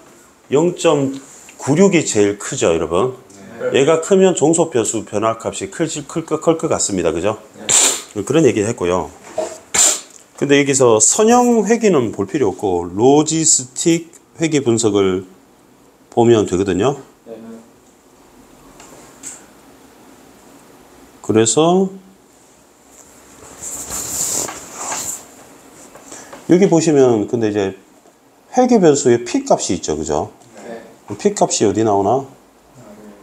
0.96이 제일 크죠, 여러분. 얘가 크면 종속 변수 변화값이 클 것 같습니다. 그죠? 그런 얘기 했고요. 근데 여기서 선형 회귀는 볼 필요 없고 로지스틱 회귀 분석을 보면 되거든요. 네. 그래서 여기 보시면 근데 이제 회계 변수의 P 값이 있죠. 그죠? 네. P 값이 어디 나오나?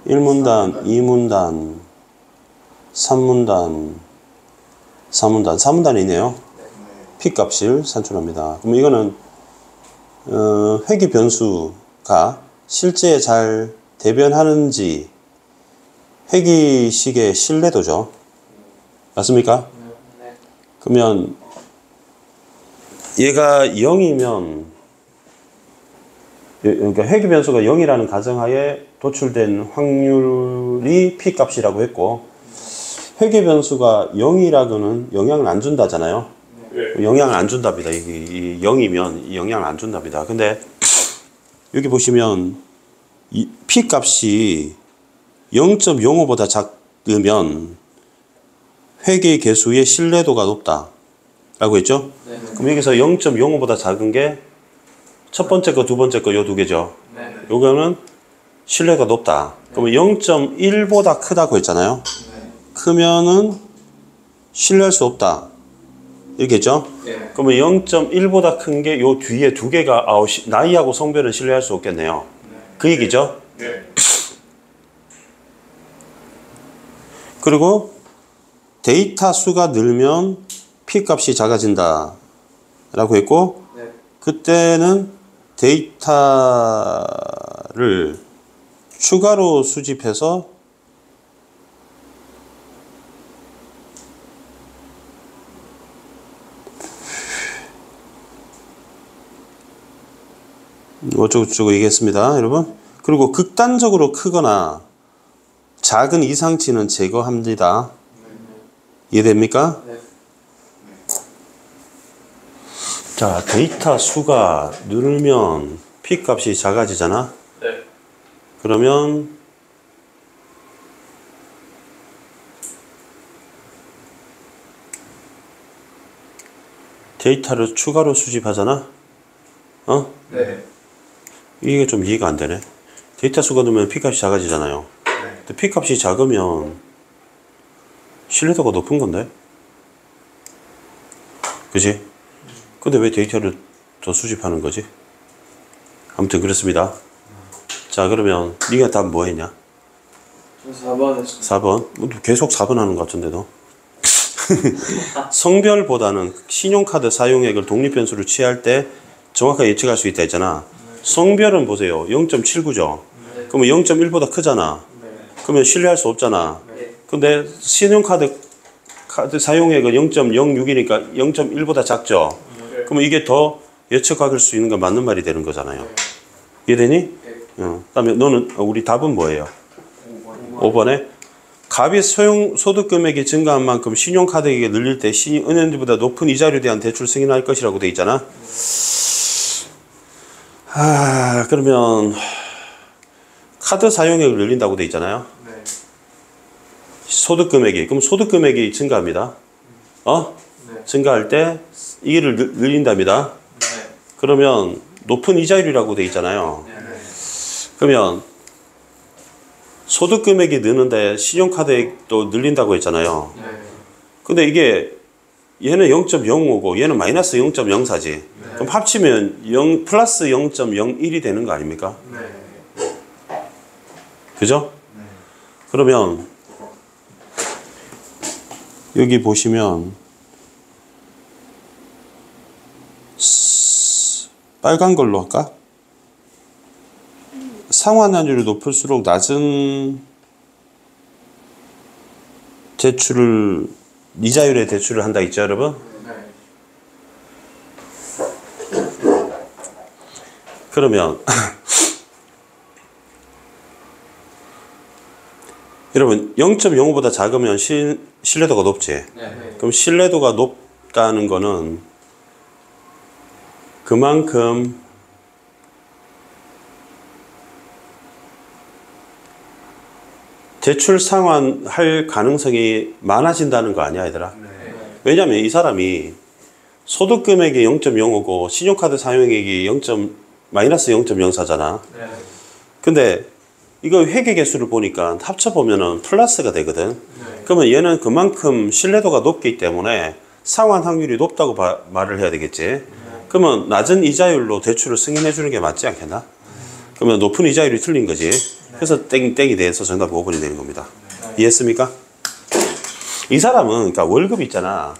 1문단, 2문단, 3문단, 4문단, 4문단이 있네요. P 값을 산출합니다. 그럼 이거는 회계 변수가 실제에 잘 대변하는지 회계식의 신뢰도죠. 맞습니까? 네. 그러면 얘가 0이면 그러니까 회계 변수가 0이라는 가정하에 도출된 확률이 P 값이라고 했고 회계 변수가 0이라고는 영향을 안 준다잖아요. 영향을 안 준답니다. 이 0이면 영향을 안 준답니다. 근데 여기 보시면 이 P 값이 0.05보다 작으면 회계 개수의 신뢰도가 높다 라고 했죠. 네. 그럼 여기서 0.05보다 작은 게 첫 번째 거, 두 번째 거 요 두 개죠. 네. 요거는 신뢰가 높다. 그러면 0.1보다 크다고 했잖아요. 크면은 신뢰할 수 없다. 이렇게 했죠? 네. 그러면 0.1보다 큰 게 요 뒤에 두 개가 나이하고 성별은 신뢰할 수 없겠네요. 그 얘기죠? 네. 그리고 데이터 수가 늘면 P 값이 작아진다 라고 했고 네. 그때는 데이터를 추가로 수집해서 어쩌고저쩌고 얘기했습니다, 여러분. 그리고 극단적으로 크거나 작은 이상치는 제거합니다. 이해됩니까? 네. 자, 데이터 수가 늘면 P 값이 작아지잖아. 네. 그러면 데이터를 추가로 수집하잖아. 어? 네. 이게 좀 이해가 안 되네. 데이터 수가 늘면 P 값이 작아지잖아요. 근데 P 값이 작으면 신뢰도가 높은 건데, 그지? 근데 왜 데이터를 더 수집하는 거지? 아무튼 그렇습니다. 자, 그러면 네가 답 뭐 했냐? 저 4번 했습니다. 4번. 계속 4번 하는 것 같은데 너. 성별보다는 신용카드 사용액을 독립변수로 취할 때 정확하게 예측할 수 있다 했잖아. 성별은 보세요. 0.79죠. 네. 그러면 0.1보다 크잖아. 네. 그러면 신뢰할 수 없잖아. 네. 근데 신용카드 사용액은 0.06이니까 0.1보다 작죠. 그러면 이게 더 예측할 수 있는 건 맞는 말이 되는 거잖아요. 이해되니? 네. 그다음에 너는 우리 답은 뭐예요? 5번. 5번에 갑이 소득 금액이 증가한 만큼 신용카드액이 늘릴 때 은행들보다 높은 이자료에 대한 대출 승인할 것이라고 돼 있잖아. 그러면 카드 사용액을 늘린다고 돼 있잖아요. 네. 소득 금액이. 그럼 소득 금액이 증가합니다. 네. 증가할 때 이를 늘린답니다. 네. 그러면 높은 이자율이라고 돼 있잖아요. 네. 그러면 소득 금액이 느는데 신용카드액도 늘린다고 했잖아요. 네. 근데 이게 얘는 0.05고 얘는 마이너스 0.04지. 그럼 합치면 플러스 0.01이 되는 거 아닙니까? 네. 그죠? 그러면 여기 보시면 빨간 걸로 할까? 상환율이 높을수록 낮은 대출을 이자율의 대출을 한다 있죠, 여러분? 네. 그러면 여러분 0.05보다 작으면 신뢰도가 높지. 네. 그럼 신뢰도가 높다는 거는 그만큼 대출 상환할 가능성이 많아진다는 거 아니야, 얘들아? 네. 왜냐면 이 사람이 소득 금액이 0.05고 신용카드 사용액이 마이너스 0.04잖아. 네. 근데 이거 회계 개수를 보니까 합쳐보면은 플러스가 되거든. 네. 그러면 얘는 그만큼 신뢰도가 높기 때문에 상환 확률이 높다고 말을 해야 되겠지. 그러면 낮은 이자율로 대출을 승인해 주는 게 맞지 않겠나? 그러면 높은 이자율이 틀린 거지. 그래서 땡이 돼서 정답 5번이 되는 겁니다. 이해했습니까? 이 사람은 그러니까 월급이 있잖아.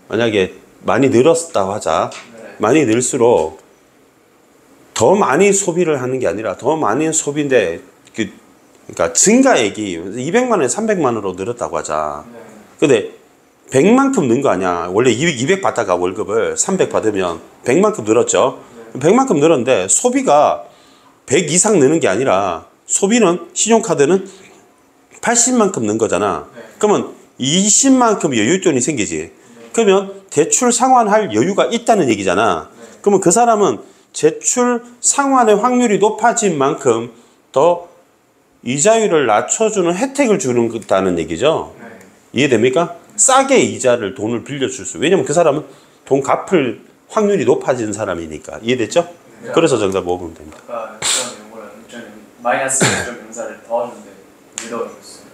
만약에 많이 늘었다고 하자. 많이 늘수록 더 많이 소비를 하는 게 아니라 더 많은 소비인데 그러니까 증가액이 200만 원에 300만 원으로 늘었다고 하자. 근데 100만큼 는 거 아니야. 원래 200 받다가 월급을 300 받으면 100만큼 늘었죠. 100만큼 늘었는데 소비가 100 이상 느는 게 아니라 소비는 신용카드는 80만큼 는 거잖아. 그러면 20만큼 여윳돈이 생기지. 그러면 대출 상환할 여유가 있다는 얘기잖아. 그러면 그 사람은 대출 상환의 확률이 높아진 만큼 더 이자율을 낮춰주는 혜택을 주는 거다는 얘기죠. 이해됩니까? 싸게 이자를 돈을 빌려줄 수. 왜냐면 그 사람은 돈 갚을 확률이 높아진 사람이니까. 이해됐죠? 그래서 정답 5번 됩니다. 아까 했던 요거는 마이너스 0.04를 더하는데 밀어줬어요.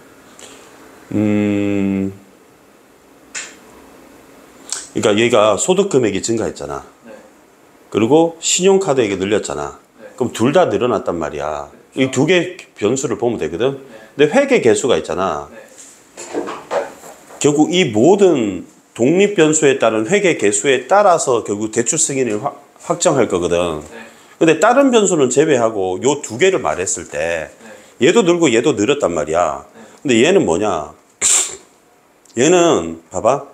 그러니까 얘가 소득 금액이 증가했잖아. 네. 그리고 신용카드액이 늘렸잖아. 네. 그럼 둘 다 늘어났단 말이야. 이 두 개 변수를 보면 되거든. 네. 근데 회계 개수가 있잖아. 네. 결국 이 모든 독립 변수에 따른 회계 개수에 따라서 결국 대출 승인을 확정할 거거든. 네. 근데 다른 변수는 제외하고 요 두 개를 말했을 때 네. 얘도 늘고 얘도 늘었단 말이야. 네. 근데 얘는 뭐냐? 얘는 봐봐.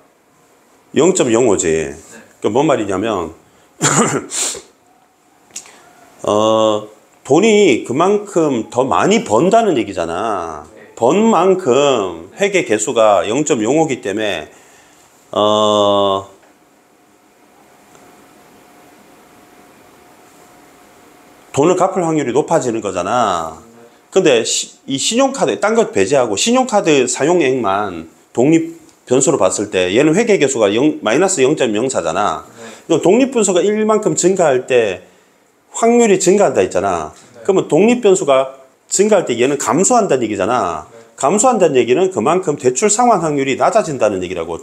0.05지. 네. 그러니까 뭔 말이냐면 돈이 그만큼 더 많이 번다는 얘기잖아. 네. 번 만큼 회계 개수가 0.05기 때문에 돈을 갚을 확률이 높아지는 거잖아. 근데 이 신용카드, 딴 것 배제하고 신용카드 사용액만 독립 변수로 봤을 때 얘는 회계 개수가 마이너스 0.04잖아. 독립 변수가 1만큼 증가할 때 확률이 증가한다 했잖아. 그러면 독립 변수가 증가할 때 얘는 감소한다는 얘기잖아. 감소한다는 얘기는 그만큼 대출 상환 확률이 낮아진다는 얘기라고.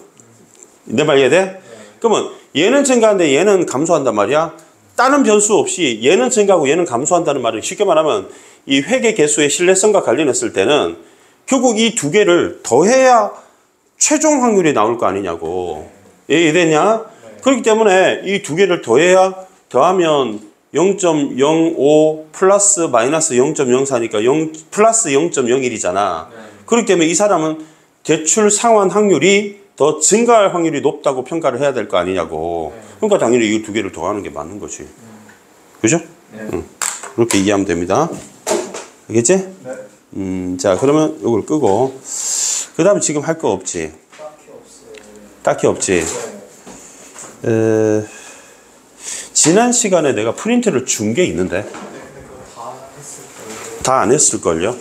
내 말 이해돼? 그러면 얘는 증가하는데 얘는 감소한단 말이야. 다른 변수 없이 얘는 증가하고 얘는 감소한다는 말은 쉽게 말하면 이 회계 개수의 신뢰성과 관련했을 때는 결국 이 두 개를 더해야 최종 확률이 나올 거 아니냐고. 이해되냐? 그렇기 때문에 이 두 개를 더하면 0.05 플러스 마이너스 0.04니까 플러스 0.01이잖아. 그렇기 때문에 이 사람은 대출 상환 확률이 더 증가할 확률이 높다고 평가를 해야 될 거 아니냐고. 그러니까 당연히 이 두 개를 더하는 게 맞는 거지. 그죠? 응. 그렇게 이해하면 됩니다. 알겠지? 자, 그러면 이걸 끄고. 그 다음에 지금 할 거 없지? 딱히 없지? 지난 시간에 내가 프린트를 준 게 있는데 다 안 했을걸요?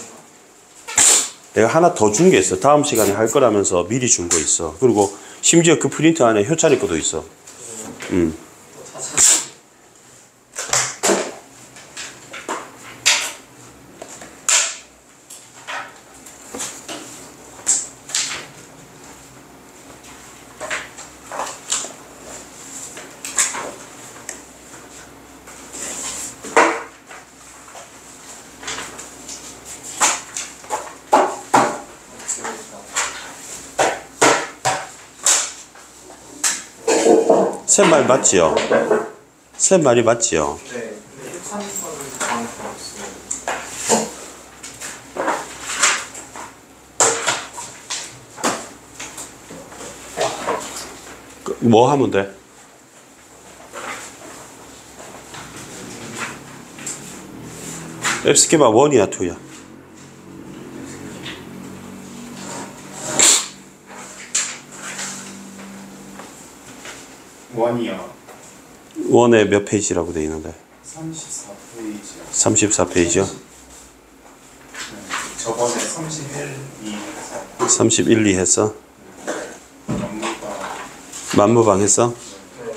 내가 하나 더 준 게 있어. 다음 시간에 할 거라면서 미리 준 거 있어. 그리고 심지어 그 프린트 안에 효찬이 것도 있어. 새 말 맞지요? 새 말이 맞지요? 네. 뭐 하면 돼? 앱스케마 1이야 2야? 원이요. 1에 몇 페이지라고 돼 있는데? 34페이지요. 34페이지요? 저번에 31, 2 해서 31, 2 했어? 업무가 만무방 했어?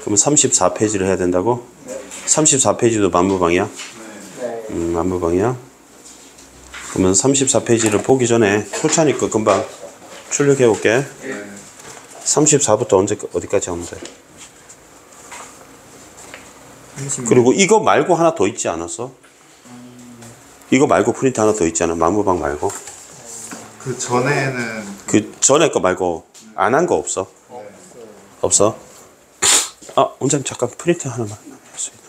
그럼 34페이지를 해야 된다고? 34페이지도 만무방이야? 만무방이야? 그러면 34페이지를 보기 전에 효찬이 거 금방 출력해 볼게. 34부터 어디까지 하면 돼? 그리고 이거 말고 하나 더 있지 않았어? 이거 말고 프린트 하나 더 있잖아. 만무방 말고. 그 전에는 그 전에 거 말고 안 한 거 없어? 없어? 아, 원장님 잠깐 프린트 하나만 남았습니다.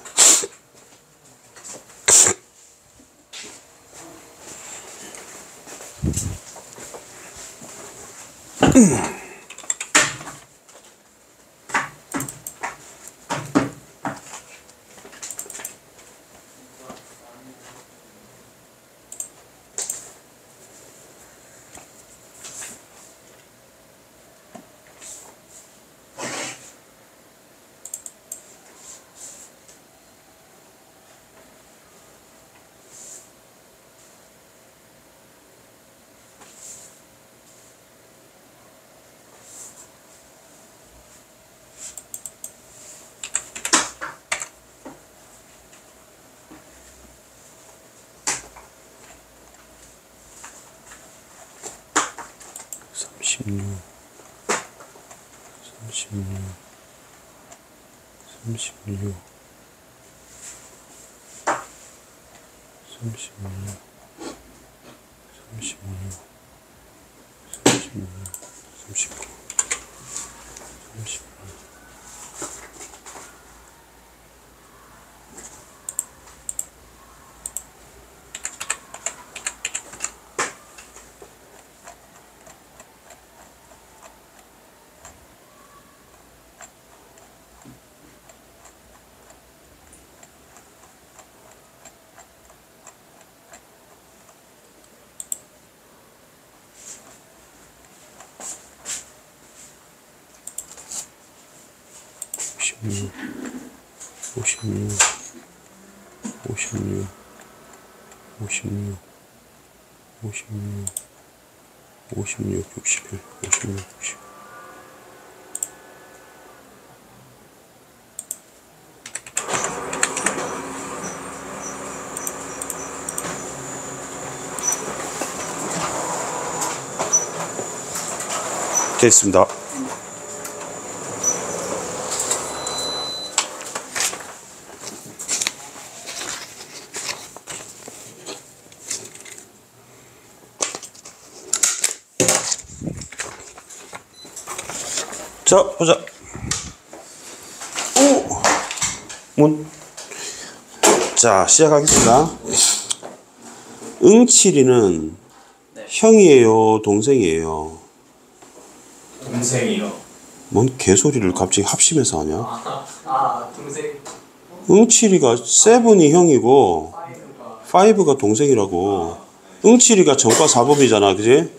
삼십육, 39, 38. 오십육, 61, 56, 60. 됐습니다. 자, 보자. 오! 문. 자, 시작하겠습니다. 응칠이는 네. 형이에요, 동생이에요? 동생이요. 뭔 개소리를 갑자기 합심해서 하냐? 동생 응칠이가 세븐이 형이고 파이브가 동생이라고. 응칠이가 전과 사범이잖아, 그지? 네.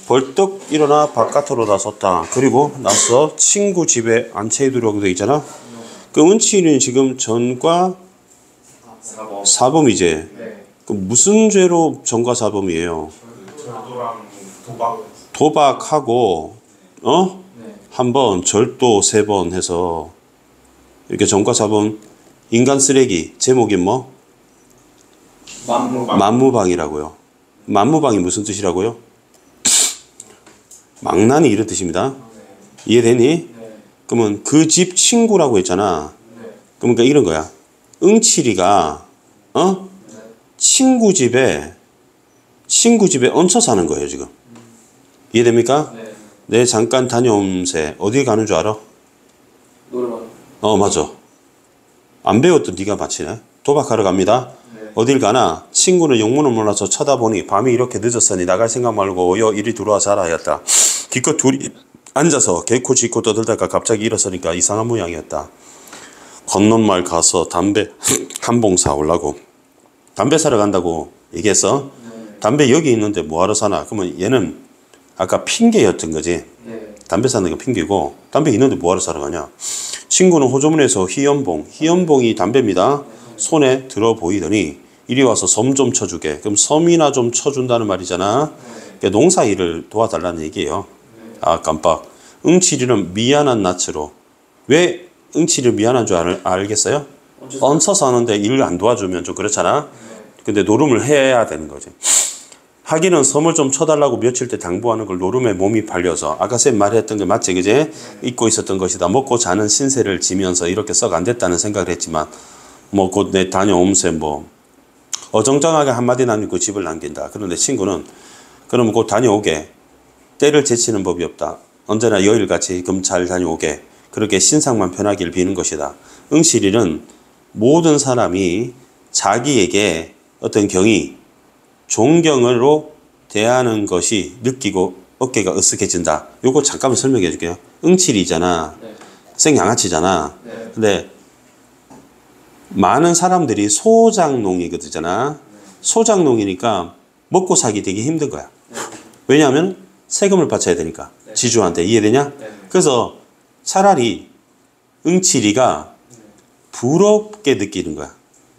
벌떡 일어나 바깥으로 나섰다. 그리고 나서 친구 집에 안채해두려고 돼 있잖아. 그 응칠이는 지금 전과 사범. 사범이지. 네. 그 무슨 죄로 전과 사범이에요? 절도랑 도박. 도박하고 네. 한 번, 절도 3번 해서 이렇게 전과 사범. 인간 쓰레기. 제목이 뭐? 만무방. 만무방이라고요. 만무방이 무슨 뜻이라고요? 망나니 이런 뜻입니다. 이해되니? 네. 그러면 그 집 친구라고 했잖아. 네. 그러니까 이런 거야. 응칠이가 친구 집에 얹혀 사는 거예요 지금. 이해됩니까? 네. 내 잠깐 다녀옴새 어디 가는 줄 알아? 노래방. 맞아. 안 배웠던 네가 마치네. 도박하러 갑니다. 네. 어딜 가나 친구는 영문을 몰라서 쳐다보니 밤이 이렇게 늦었으니 나갈 생각 말고 이리 들어와 자라 하였다. 기껏 둘이 앉아서 개코 짖고 떠들다가 갑자기 일어서니까 이상한 모양이었다. 건넌마을 가서 담배 한 봉 사오려고. 담배 사러 간다고 얘기했어. 담배 여기 있는데 뭐하러 사나. 그러면 얘는 아까 핑계였던 거지. 네. 담배 사는 거 핑계고 담배 있는데 뭐하러 사러 가냐. 친구는 호주머니에서 희연봉이 담배입니다. 손에 들어 보이더니 이리 와서 섬 좀 쳐주게. 그럼 섬이나 좀 쳐준다는 말이잖아. 그러니까 농사일을 도와달라는 얘기예요. 아, 깜빡. 응칠이는 미안한 낯으로. 왜 응칠이 미안한 줄 알겠어요? 얹혀서 하는데 일을 안 도와주면 좀 그렇잖아. 근데 노름을 해야 되는 거지. 하기는 섬을 좀 쳐달라고 며칠 때 당부하는 걸 노름에 몸이 팔려서 아까 쌤 말했던 게 맞지, 그제? 잊고 있었던 것이다. 먹고 자는 신세를 지면서 이렇게 썩 안 됐다는 생각을 했지만 뭐 곧 내 다녀옴새 뭐 어정쩡하게 한마디 남기고 집을 남긴다. 그런데 친구는 그러면 곧 다녀오게. 때를 제치는 법이 없다. 언제나 여일같이 그럼 잘 다녀오게. 그렇게 신상만 편하길 비는 것이다. 응칠이는 모든 사람이 자기에게 어떤 경의, 존경으로 대하는 것이 느끼고 어깨가 으쓱해진다. 요거 잠깐만 설명해 줄게요. 응칠이잖아. 네. 생양아치잖아. 네. 근데 많은 사람들이 소장농이거든요. 소장농이니까 먹고 살기 되게 힘든 거야. 왜냐하면 세금을 바쳐야 되니까. 네. 지주한테. 이해되냐? 네. 그래서 차라리 응칠이가 부럽게 느끼는 거야.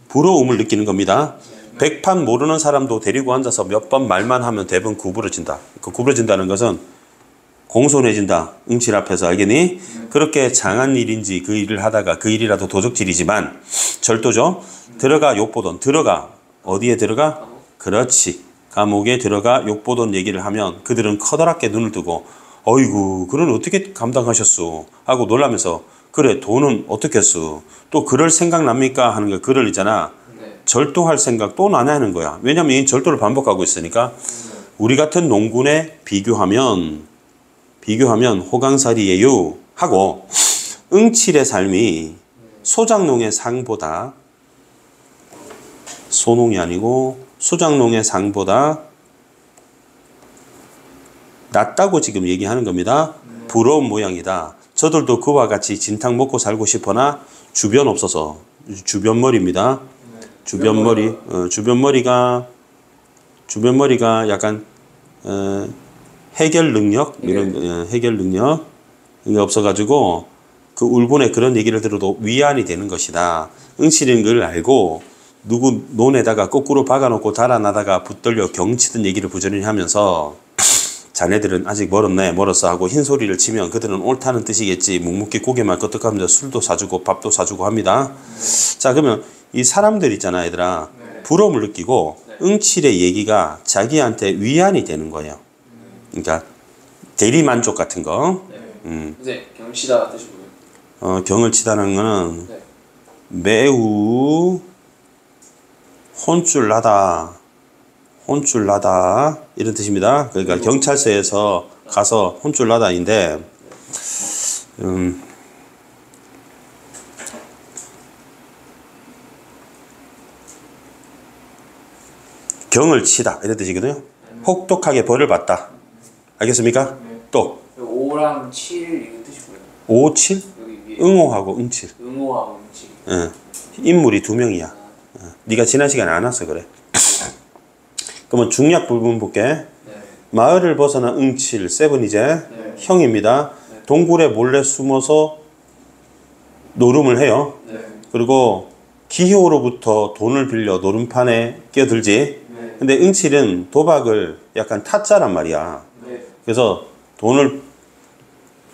부러움을 느끼는 겁니다. 백판 모르는 사람도 데리고 앉아서 몇 번 말만 하면 대부분 구부러진다. 그 구부러진다는 것은 공손해진다. 응칠 앞에서 알겠니? 그렇게 장한 일인지 그 일을 하다가 그 일이라도 도적질이지만 절도죠. 들어가 욕보던. 들어가. 어디에 들어가? 그렇지. 감옥에 들어가 욕보던 얘기를 하면 그들은 커다랗게 눈을 뜨고 어이구 그런 어떻게 감당하셨소 하고 놀라면서 그래 돈은 어떻게 했소 또 그럴 생각 납니까 하는 거 그럴 있잖아. 네. 절도할 생각 또 나냐는 거야. 왜냐면 이 절도를 반복하고 있으니까. 우리 같은 농군에 비교하면 호강살이에요 하고 응칠의 삶이 소장농의 상보다 소농이 아니고 소장농의 상보다 낫다고 지금 얘기하는 겁니다. 부러운 모양이다. 저들도 그와 같이 진탕 먹고 살고 싶으나 주변 없어서 주변머리입니다. 주변머리 주변머리가 약간 해결 능력 이런 해결 능력이 없어가지고 그 울분에 그런 얘기를 들어도 위안이 되는 것이다. 응칠인 걸 알고 누구 논에다가 거꾸로 박아놓고 달아나다가 붙들려 경치던 얘기를 부지런히 하면서 자네들은 아직 멀었네 멀었어 하고 흰소리를 치면 그들은 옳다는 뜻이겠지. 묵묵히 고개만 끄덕하면서 술도 사주고 밥도 사주고 합니다. 자 그러면 이 사람들 있잖아 얘들아. 부러움을 느끼고 응칠의 얘기가 자기한테 위안이 되는 거예요. 그러니까 대리만족 같은 거. 이제 경치다 뜻이 뭐예요? 경을 치다는 거는 네. 매우 혼쭐나다 이런 뜻입니다. 그러니까 경찰서에서 가서 혼쭐나다인데 경을 치다 이런 뜻이거든요. 혹독하게 벌을 받다. 알겠습니까? 또 오랑 7 이거 뜻이 뭐예요? 5, 7? 여기 위에 응호하고 응칠. 응호하고 응치. 인물이 두 명이야. 네가 지난 시간에 안 왔어 그래. 그러면 중략 부분 볼게. 네. 마을을 벗어난 응칠 세븐 이제 네. 형입니다. 동굴에 몰래 숨어서 노름을 해요. 네. 그리고 기효로부터 돈을 빌려 노름판에 끼어들지. 네. 근데 응칠은 도박을 약간 타짜란 말이야. 네. 그래서 돈을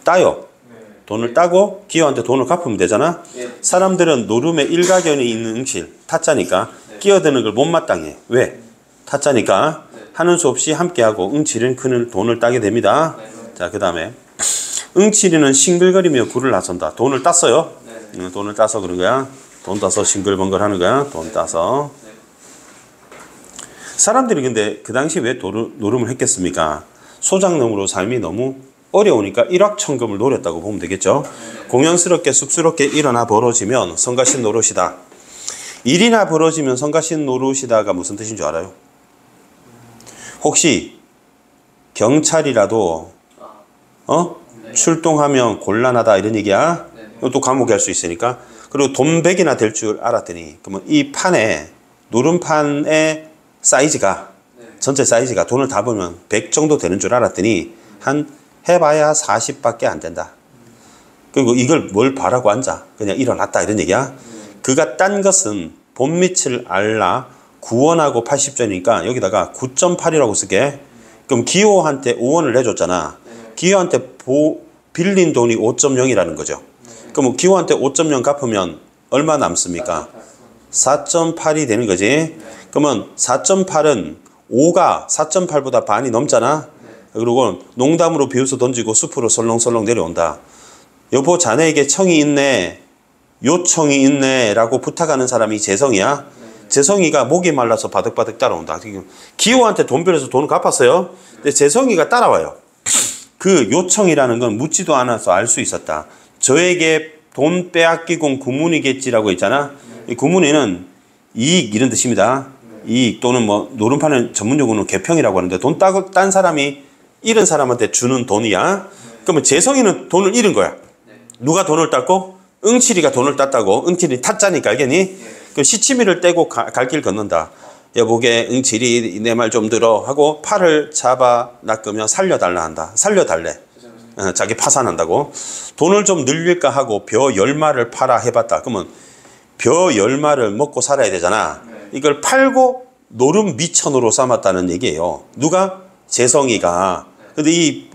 따요. 돈을 따고 기효한테 돈을 갚으면 되잖아. 네. 사람들은 노름에 일가견이 있는 응칠 타짜니까 끼어드는 걸 못마땅해. 왜? 타짜니까 하는 수 없이 함께하고 응칠은 큰 돈을 따게 됩니다. 자, 그 다음에 응칠이는 싱글거리며 굴을 나선다. 돈을 땄어요. 돈을 따서 그런 거야. 돈 따서 싱글벙글 하는 거야. 돈 따서. 사람들이 근데 그 당시 왜 노름을 했겠습니까? 소장농으로 삶이 너무 어려우니까 일확천금을 노렸다고 보면 되겠죠. 공연스럽게 쑥스럽게 일어나 벌어지면 성가신 노릇이다. 일이나 벌어지면 성가신 노릇이다가 무슨 뜻인 줄 알아요? 혹시 경찰이라도 출동하면 곤란하다 이런 얘기야? 또 감옥에 할 수 있으니까. 그리고 돈백이나 될 줄 알았더니 그러면 이 판에 노름판의 사이즈가 전체 사이즈가 돈을 다 보면 100 정도 되는 줄 알았더니 한 해봐야 40밖에 안 된다. 그리고 이걸 뭘 바라고 앉아? 그냥 일어났다 이런 얘기야. 그가 딴 것은 본밑을 알라 9원하고 80전이니까 여기다가 9.8이라고 쓰게. 그럼 기호한테 5원을 내줬잖아. 기호한테 빌린 돈이 5.0이라는 거죠. 그럼 기호한테 5.0 갚으면 얼마 남습니까? 4.8이 되는 거지. 그러면 4.8은 5가 4.8보다 반이 넘잖아. 그리고 농담으로 비웃어 던지고 숲으로 설렁설렁 내려온다. 여보 자네에게 청이 있네. 요청이 있네라고 부탁하는 사람이 재성이야. 재성이가 목이 말라서 바득바득 따라온다. 지금 기호한테 돈 빌려서 돈을 갚았어요. 근데 재성이가 따라와요. 그 요청이라는 건 묻지도 않아서 알 수 있었다. 저에게 돈 빼앗기곤 구문이겠지라고 했잖아. 이 구문이는 이익 이런 뜻입니다. 이익 또는 뭐 노름판은 전문용어는 개평이라고 하는데 돈 따고 딴 사람이 잃은 사람한테 주는 돈이야. 그러면 재성이는 돈을 잃은 거야. 누가 돈을 땄고? 응칠이가 돈을 땄다고. 응칠이 타짜니까 알겠니? 그럼 시치미를 떼고 갈 길 걷는다. 여보게 응칠이 내 말 좀 들어 하고 팔을 잡아 낚으면 살려달라 한다. 살려달래. 자기 파산한다고. 돈을 좀 늘릴까 하고 벼 10마를 팔아 해봤다. 그러면 벼 10마를 먹고 살아야 되잖아. 이걸 팔고 노름 미천으로 삼았다는 얘기예요. 누가? 재성이가. 근데 이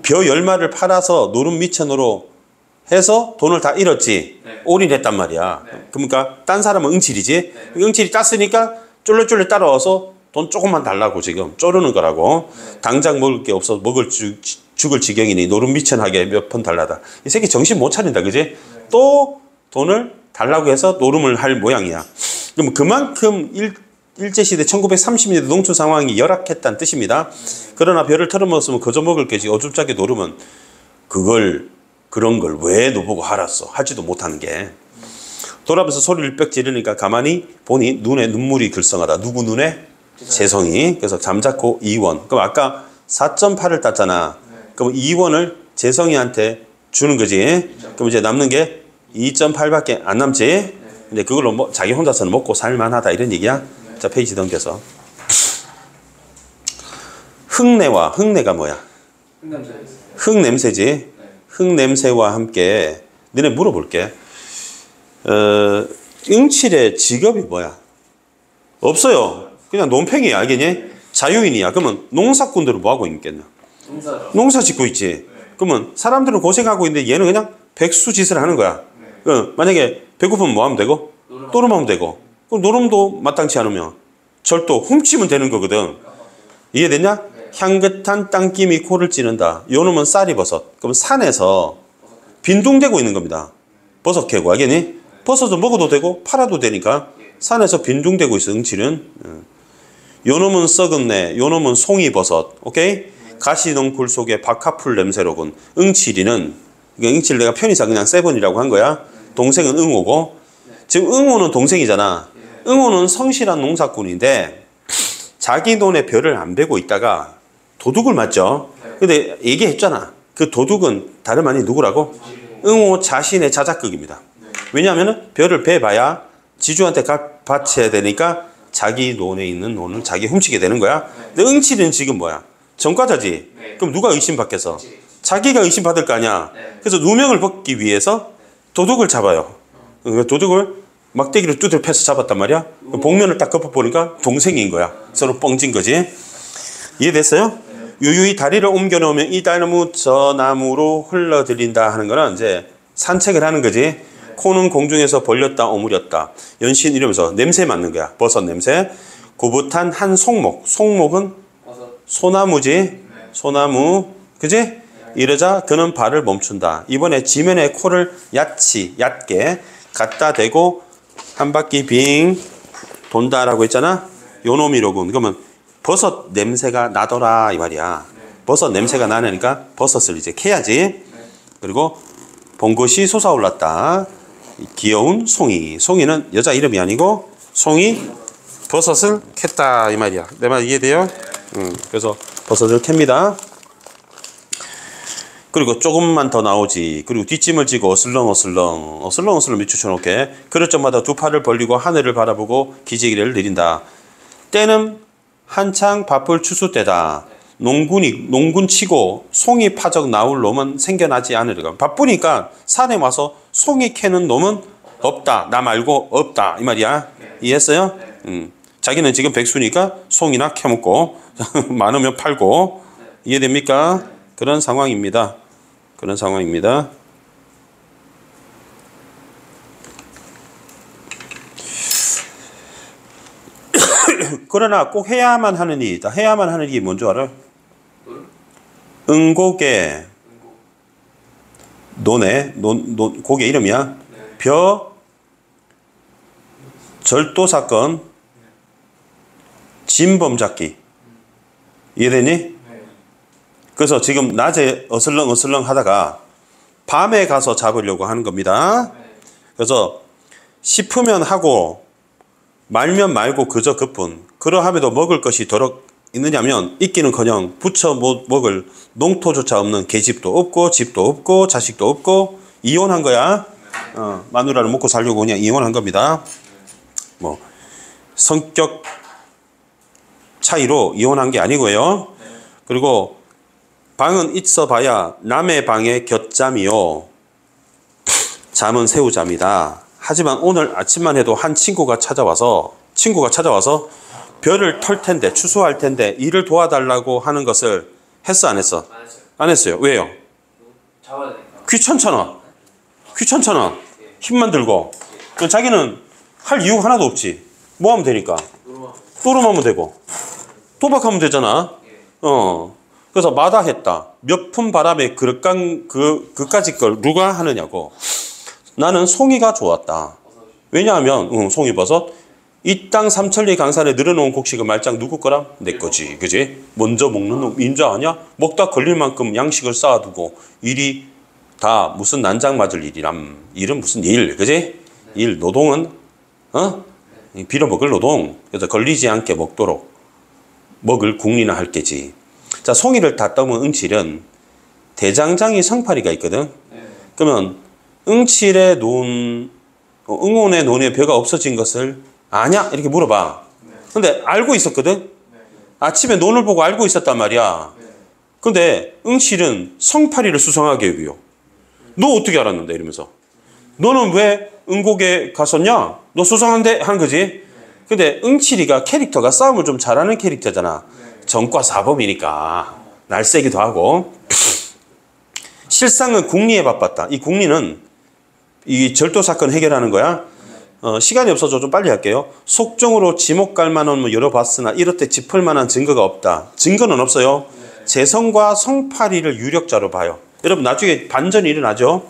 벼 10마를 팔아서 노름 미천으로 해서 돈을 다 잃었지. 올인했단 말이야. 그러니까 딴 사람은 응칠이지. 응칠이 땄으니까 쫄래쫄래 따라와서 돈 조금만 달라고 지금 쪼르는 거라고. 당장 먹을 게 없어 죽을 지경이니 노름 미천하게 몇 번 달라다. 이 새끼 정신 못 차린다, 그지? 또 돈을 달라고 해서 노름을 할 모양이야. 그럼 그만큼 일제시대 1930년대 농촌 상황이 열악했다는 뜻입니다. 그러나 벼를 털어먹었으면 거저 먹을 게지 어줍잖게 노름은 그런 걸 왜 너보고 하랐어? 하지도 못하는 게. 돌아면서 소리를 빽 지르니까 가만히 보니 눈에 눈물이 글썽하다. 누구 눈에? 재성이. 그래서 잠자코 2원. 그럼 아까 4.8을 땄잖아. 그럼 2원을 재성이한테 주는 거지. 그럼 이제 남는 게 2.8밖에 안 남지. 근데 그걸로 자기 혼자서는 먹고 살만하다 이런 얘기야. 자, 페이지 넘겨서. 흙내가 뭐야? 흙냄새지. 흙냄새와 함께 너네 물어볼게. 응칠의 직업이 뭐야? 없어요. 그냥 논팽이야, 알겠니? 자유인이야. 그러면 농사꾼들은 뭐 하고 있겠냐? 농사 짓고 있지. 그러면 사람들은 고생하고 있는데 얘는 그냥 백수짓을 하는 거야. 만약에 배고프면 뭐 하면 되고? 노름하면 되고. 그럼 노름도 마땅치 않으면 절도 훔치면 되는 거거든. 이해됐냐? 향긋한 땅김이 코를 찌른다. 요 놈은 쌀이버섯. 그럼 산에서 빈둥대고 있는 겁니다. 버섯 캐고, 알겠니? 버섯은 먹어도 되고 팔아도 되니까 산에서 빈둥대고 있어, 응칠은. 요 놈은 썩은내, 요 놈은 송이버섯. 오케이? 가시넝쿨 속에 박하풀 냄새로군. 응칠이는, 응칠 내가 편의상 그냥 세븐이라고 한 거야. 동생은 응호고. 지금 응호는 동생이잖아. 응호는 성실한 농사꾼인데 자기 돈에 벼를 안 베고 있다가 도둑을 맞죠. 근데 얘기했잖아. 그 도둑은 다름 아닌 누구라고? 응호 자신의 자작극입니다. 왜냐하면 벼를 베봐야 지주한테 바쳐야 되니까 자기 돈에 있는 돈을 자기 훔치게 되는 거야. 근데 응칠은 지금 뭐야? 전과자지. 그럼 누가 의심받겠어? 자기가 의심받을 거 아니야. 그래서 누명을 벗기 위해서 도둑을 잡아요. 도둑을 막대기로 두들 패서 잡았단 말이야. 복면을 딱 덮어보니까 동생인 거야. 서로 뻥진 거지. 이해됐어요? 유유히 다리를 옮겨 놓으면 이 나무 저 나무로 흘러들린다 하는 거는 이제 산책을 하는 거지. 코는 공중에서 벌렸다 오므렸다. 연신 이러면서 냄새 맡는 거야. 버섯 냄새. 고붓한 한 송목. 송목은 소나무지. 소나무. 그지? 이러자 그는 발을 멈춘다. 이번에 지면에 코를 얕게 갖다 대고 한 바퀴 빙 돈다라고 했잖아. 요놈이로군. 그러면 버섯 냄새가 나더라 이 말이야. 버섯 냄새가 나니까 버섯을 이제 캐야지. 그리고 봉것이 솟아올랐다. 귀여운 송이. 송이는 여자 이름이 아니고 송이 버섯을 캤다 이 말이야. 내 말 이해돼요? 그래서 버섯을 캡니다. 그리고 조금만 더 나오지. 그리고 뒷짐을 지고 어슬렁어슬렁 밑추쳐놓게 그럴 적마다 두 팔을 벌리고 하늘을 바라보고 기지개를 내린다. 때는 한창 바쁠 추수 때다. 농군 치고 송이 파적 나올 놈은 생겨나지 않으리라. 바쁘니까 산에 와서 송이 캐는 놈은 없다. 나 말고 없다 이 말이야. 이해했어요? 자기는 지금 백수니까 송이나 캐먹고 많으면 팔고. 이해됩니까? 그런 상황입니다. 그런 상황입니다. 그러나 꼭 해야만 하는 일이 있다. 해야만 하는 일이 뭔지 알아? 응고개. 노네. 고개 이름이야. 벼 절도 사건 진범 잡기. 이해되니? 네. 그래서 지금 낮에 어슬렁 하다가 밤에 가서 잡으려고 하는 겁니다. 네. 그래서 싶으면 하고 말면 말고 그저 그뿐. 그러함에도 먹을 것이 더러 있느냐면 있기는커녕 부처 못 먹을 농토조차 없는 계집도 없고 집도 없고 자식도 없고 이혼한 거야. 마누라를 먹고 살려고 그냥 이혼한 겁니다. 뭐 성격 차이로 이혼한 게 아니고요. 그리고 방은 있어봐야 남의 방의 곁잠이요. 잠은 새우잠이다. 하지만 오늘 아침만 해도 한 친구가 찾아와서 벼를 털 텐데 추수할 텐데 일을 도와달라고 하는 것을 했어 안 했어? 안 했어요. 안 했어요. 왜요? 잡아야 되니까. 귀찮잖아. 힘만 들고. 자기는 할 이유가 하나도 없지. 뭐 하면 되니까. 노름하면 되고. 도박하면 되잖아. 그래서 마다했다. 몇 푼 바람에 그까짓 걸 누가 하느냐고. 나는 송이가 좋았다. 왜냐하면 송이버섯 이 땅 삼천리 강산에 늘어놓은 곡식은 말짱 누구 거라? 내 거지. 그지? 먼저 먹는 놈 인자 아니야? 먹다 걸릴 만큼 양식을 쌓아두고 일이 다 무슨 난장 맞을 일이람. 일은 무슨 일. 그지? 일 노동은 빌어먹을 노동. 그래서 걸리지 않게 먹도록 먹을 국리나 할 게지. 자, 송이를 다 떠먹은 응칠은 대장장이 성파리가 있거든. 그러면 응칠의 응온의 논에 벼가 없어진 것을 아냐? 이렇게 물어봐. 근데 알고 있었거든. 아침에 논을 보고 알고 있었단 말이야. 근데 응칠은 성파리를 수상하게 여기요. 너 어떻게 알았는데? 이러면서. 너는 왜 응곡에 갔었냐? 너 수상한데? 하는 거지. 근데 응칠이가 캐릭터가 싸움을 좀 잘하는 캐릭터잖아. 정과 사범이니까 날쌔기도 하고. 실상은 궁리에 바빴다. 이 궁리는 이 절도 사건 해결하는 거야. 시간이 없어서 좀 빨리 할게요. 속정으로 지목 갈 만한 뭐 열어봤으나 이렇게 짚을 만한 증거가 없다. 증거는 없어요. 재성과 성파리를 유력자로 봐요. 여러분 나중에 반전이 일어나죠.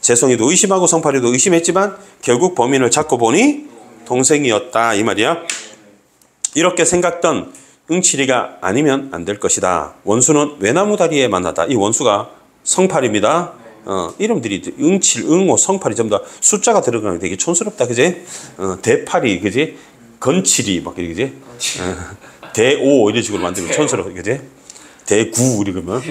재성이도 의심하고 성파리도 의심했지만 결국 범인을 찾고 보니 동생이었다 이 말이야. 이렇게 생각던 응칠이가 아니면 안 될 것이다. 원수는 외나무다리에 만나다. 이 원수가 성팔입니다. 이름들이 응칠, 응호, 성팔이 전부 다 숫자가 들어가는 게 되게 촌스럽다, 그지? 대팔이, 그지? 건칠이, 막, 그지? 대오, 이런 식으로 만들면 촌스럽다, 그지? 대구, 이러면.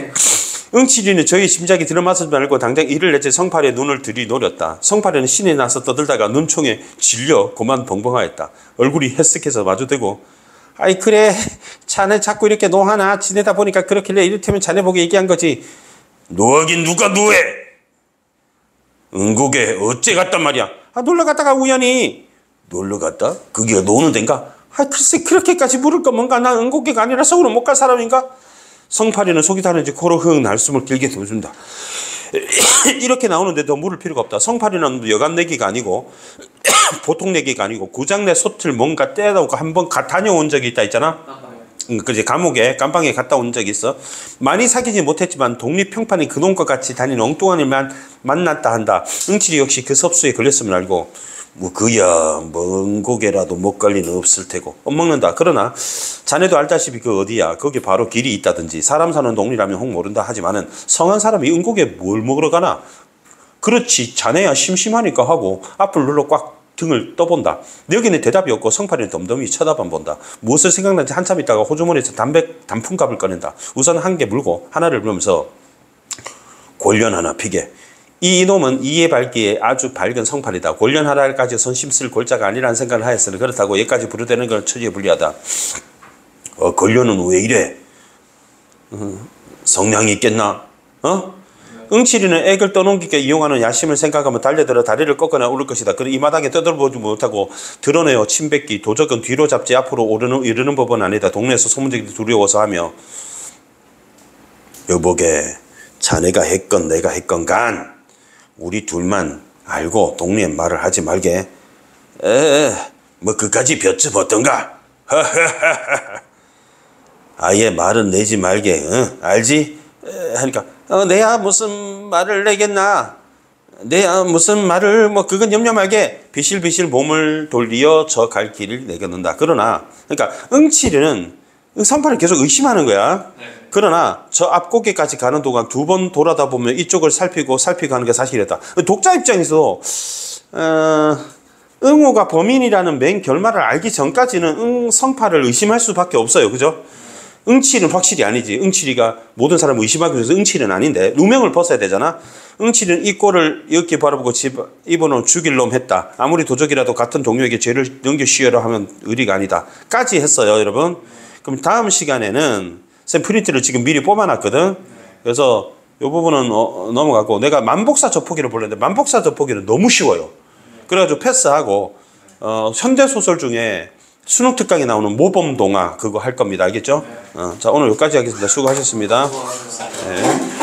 응칠이는 저희 심장이 들어맞지 말고 당장 이를 내째 성팔이의 눈을 들이노렸다. 성팔이는 신이 나서 떠들다가 눈총에 질려 고만 벙벙하였다. 얼굴이 헬쓱해서 마주대고 아이 그래 자네 자꾸 이렇게 노하나 지내다 보니까 그렇길래 이를테면 자네 보고 얘기한 거지. 노하긴 누가 노해? 응곡에 어째 갔단 말이야? 놀러 갔다가 우연히. 놀러 갔다? 그게 노는 데인가? 글쎄 그렇게까지 물을 건 뭔가. 난 응곡에가 아니라 서울은 못 갈 사람인가? 성파리는 속이 타는지 코로 흥 날숨을 길게 들어준다. 이렇게 나오는데 더 물을 필요가 없다. 성파리는 여간 내기가 아니고 보통 내기가 아니고 구장내 솥을 뭔가 떼다 오고 한번 다녀온 적이 있다 있잖아. 그제 감옥에 깜방에 갔다 온 적이 있어. 많이 사귀지 못했지만 독립평판이 그놈과 같이 다니는 엉뚱한 일만 만났다 한다. 응칠이 역시 그 섭수에 걸렸음을 알고 뭐 그야 먼 고개라도 못 갈 리는 없을 테고 먹는다. 그러나 자네도 알다시피 그 어디야. 거기 바로 길이 있다든지 사람 사는 동리라면 혹 모른다 하지만은 성한 사람이 응곡에 뭘 먹으러 가나. 그렇지 자네야 심심하니까 하고 앞을 눌러 꽉 등을 떠본다. 여기는 대답이 없고 성팔이는 덤덤히 쳐다만 본다. 무엇을 생각나지 한참 있다가 호주머니에서 단풍갑을 꺼낸다. 우선 한 개 물고 하나를 물으면서 골련 하나 피게. 이 이놈은 이에 밝기에 아주 밝은 성팔이다. 골련 하나까지 선심 쓸 골자가 아니라는 생각을 하였으나 그렇다고 얘까지 부르대는 건 처지에 불리하다. 골련은 왜 이래? 성량이 있겠나? 응칠이는 액을 떠넘기게 이용하는 야심을 생각하면 달려들어 다리를 꺾거나 오를 것이다. 그러나 이 마당에 떠들어보지 못하고 드러내어 침뱉기. 도적은 뒤로 잡지 앞으로 이르는 법은 아니다. 동네에서 소문지기 두려워서 하며 여보게 자네가 했건 내가 했건 간 우리 둘만 알고 동네에 말을 하지 말게. 뭐 그까지 볕집 어떤가? 아예 말은 내지 말게. 알지? 하니까 내야 무슨 말을 내겠나? 무슨 말을 뭐 그건 염려 말게 비실비실 몸을 돌리어 저 갈 길을 내걷는다. 그러나 그러니까 응치리는 성판을 계속 의심하는 거야. 그러나 저 앞고개까지 가는 동안 2번 돌아다 보면 이쪽을 살피고 하는 게 사실이다. 독자 입장에서 응호가 범인이라는 맨 결말을 알기 전까지는 성파를 의심할 수밖에 없어요. 그죠? 응칠은 확실히 아니지. 응칠이가 모든 사람을 의심하기 위해서 응칠은 아닌데 누명을 벗어야 되잖아. 응칠은 이 꼴을 이렇게 바라보고 이번은 죽일 놈 했다. 아무리 도적이라도 같은 동료에게 죄를 넘겨씌우려 하면 의리가 아니다. 까지 했어요, 여러분. 그럼 다음 시간에는 쌤 프린트를 지금 미리 뽑아놨거든. 그래서 이 부분은 넘어가고 내가 만복사 젖포기를 볼랬는데 만복사 젖포기는 너무 쉬워요. 그래가지고 패스하고 현대소설 중에 수능 특강에 나오는 모범동화 그거 할 겁니다. 알겠죠? 자, 오늘 여기까지 하겠습니다. 수고하셨습니다. 네.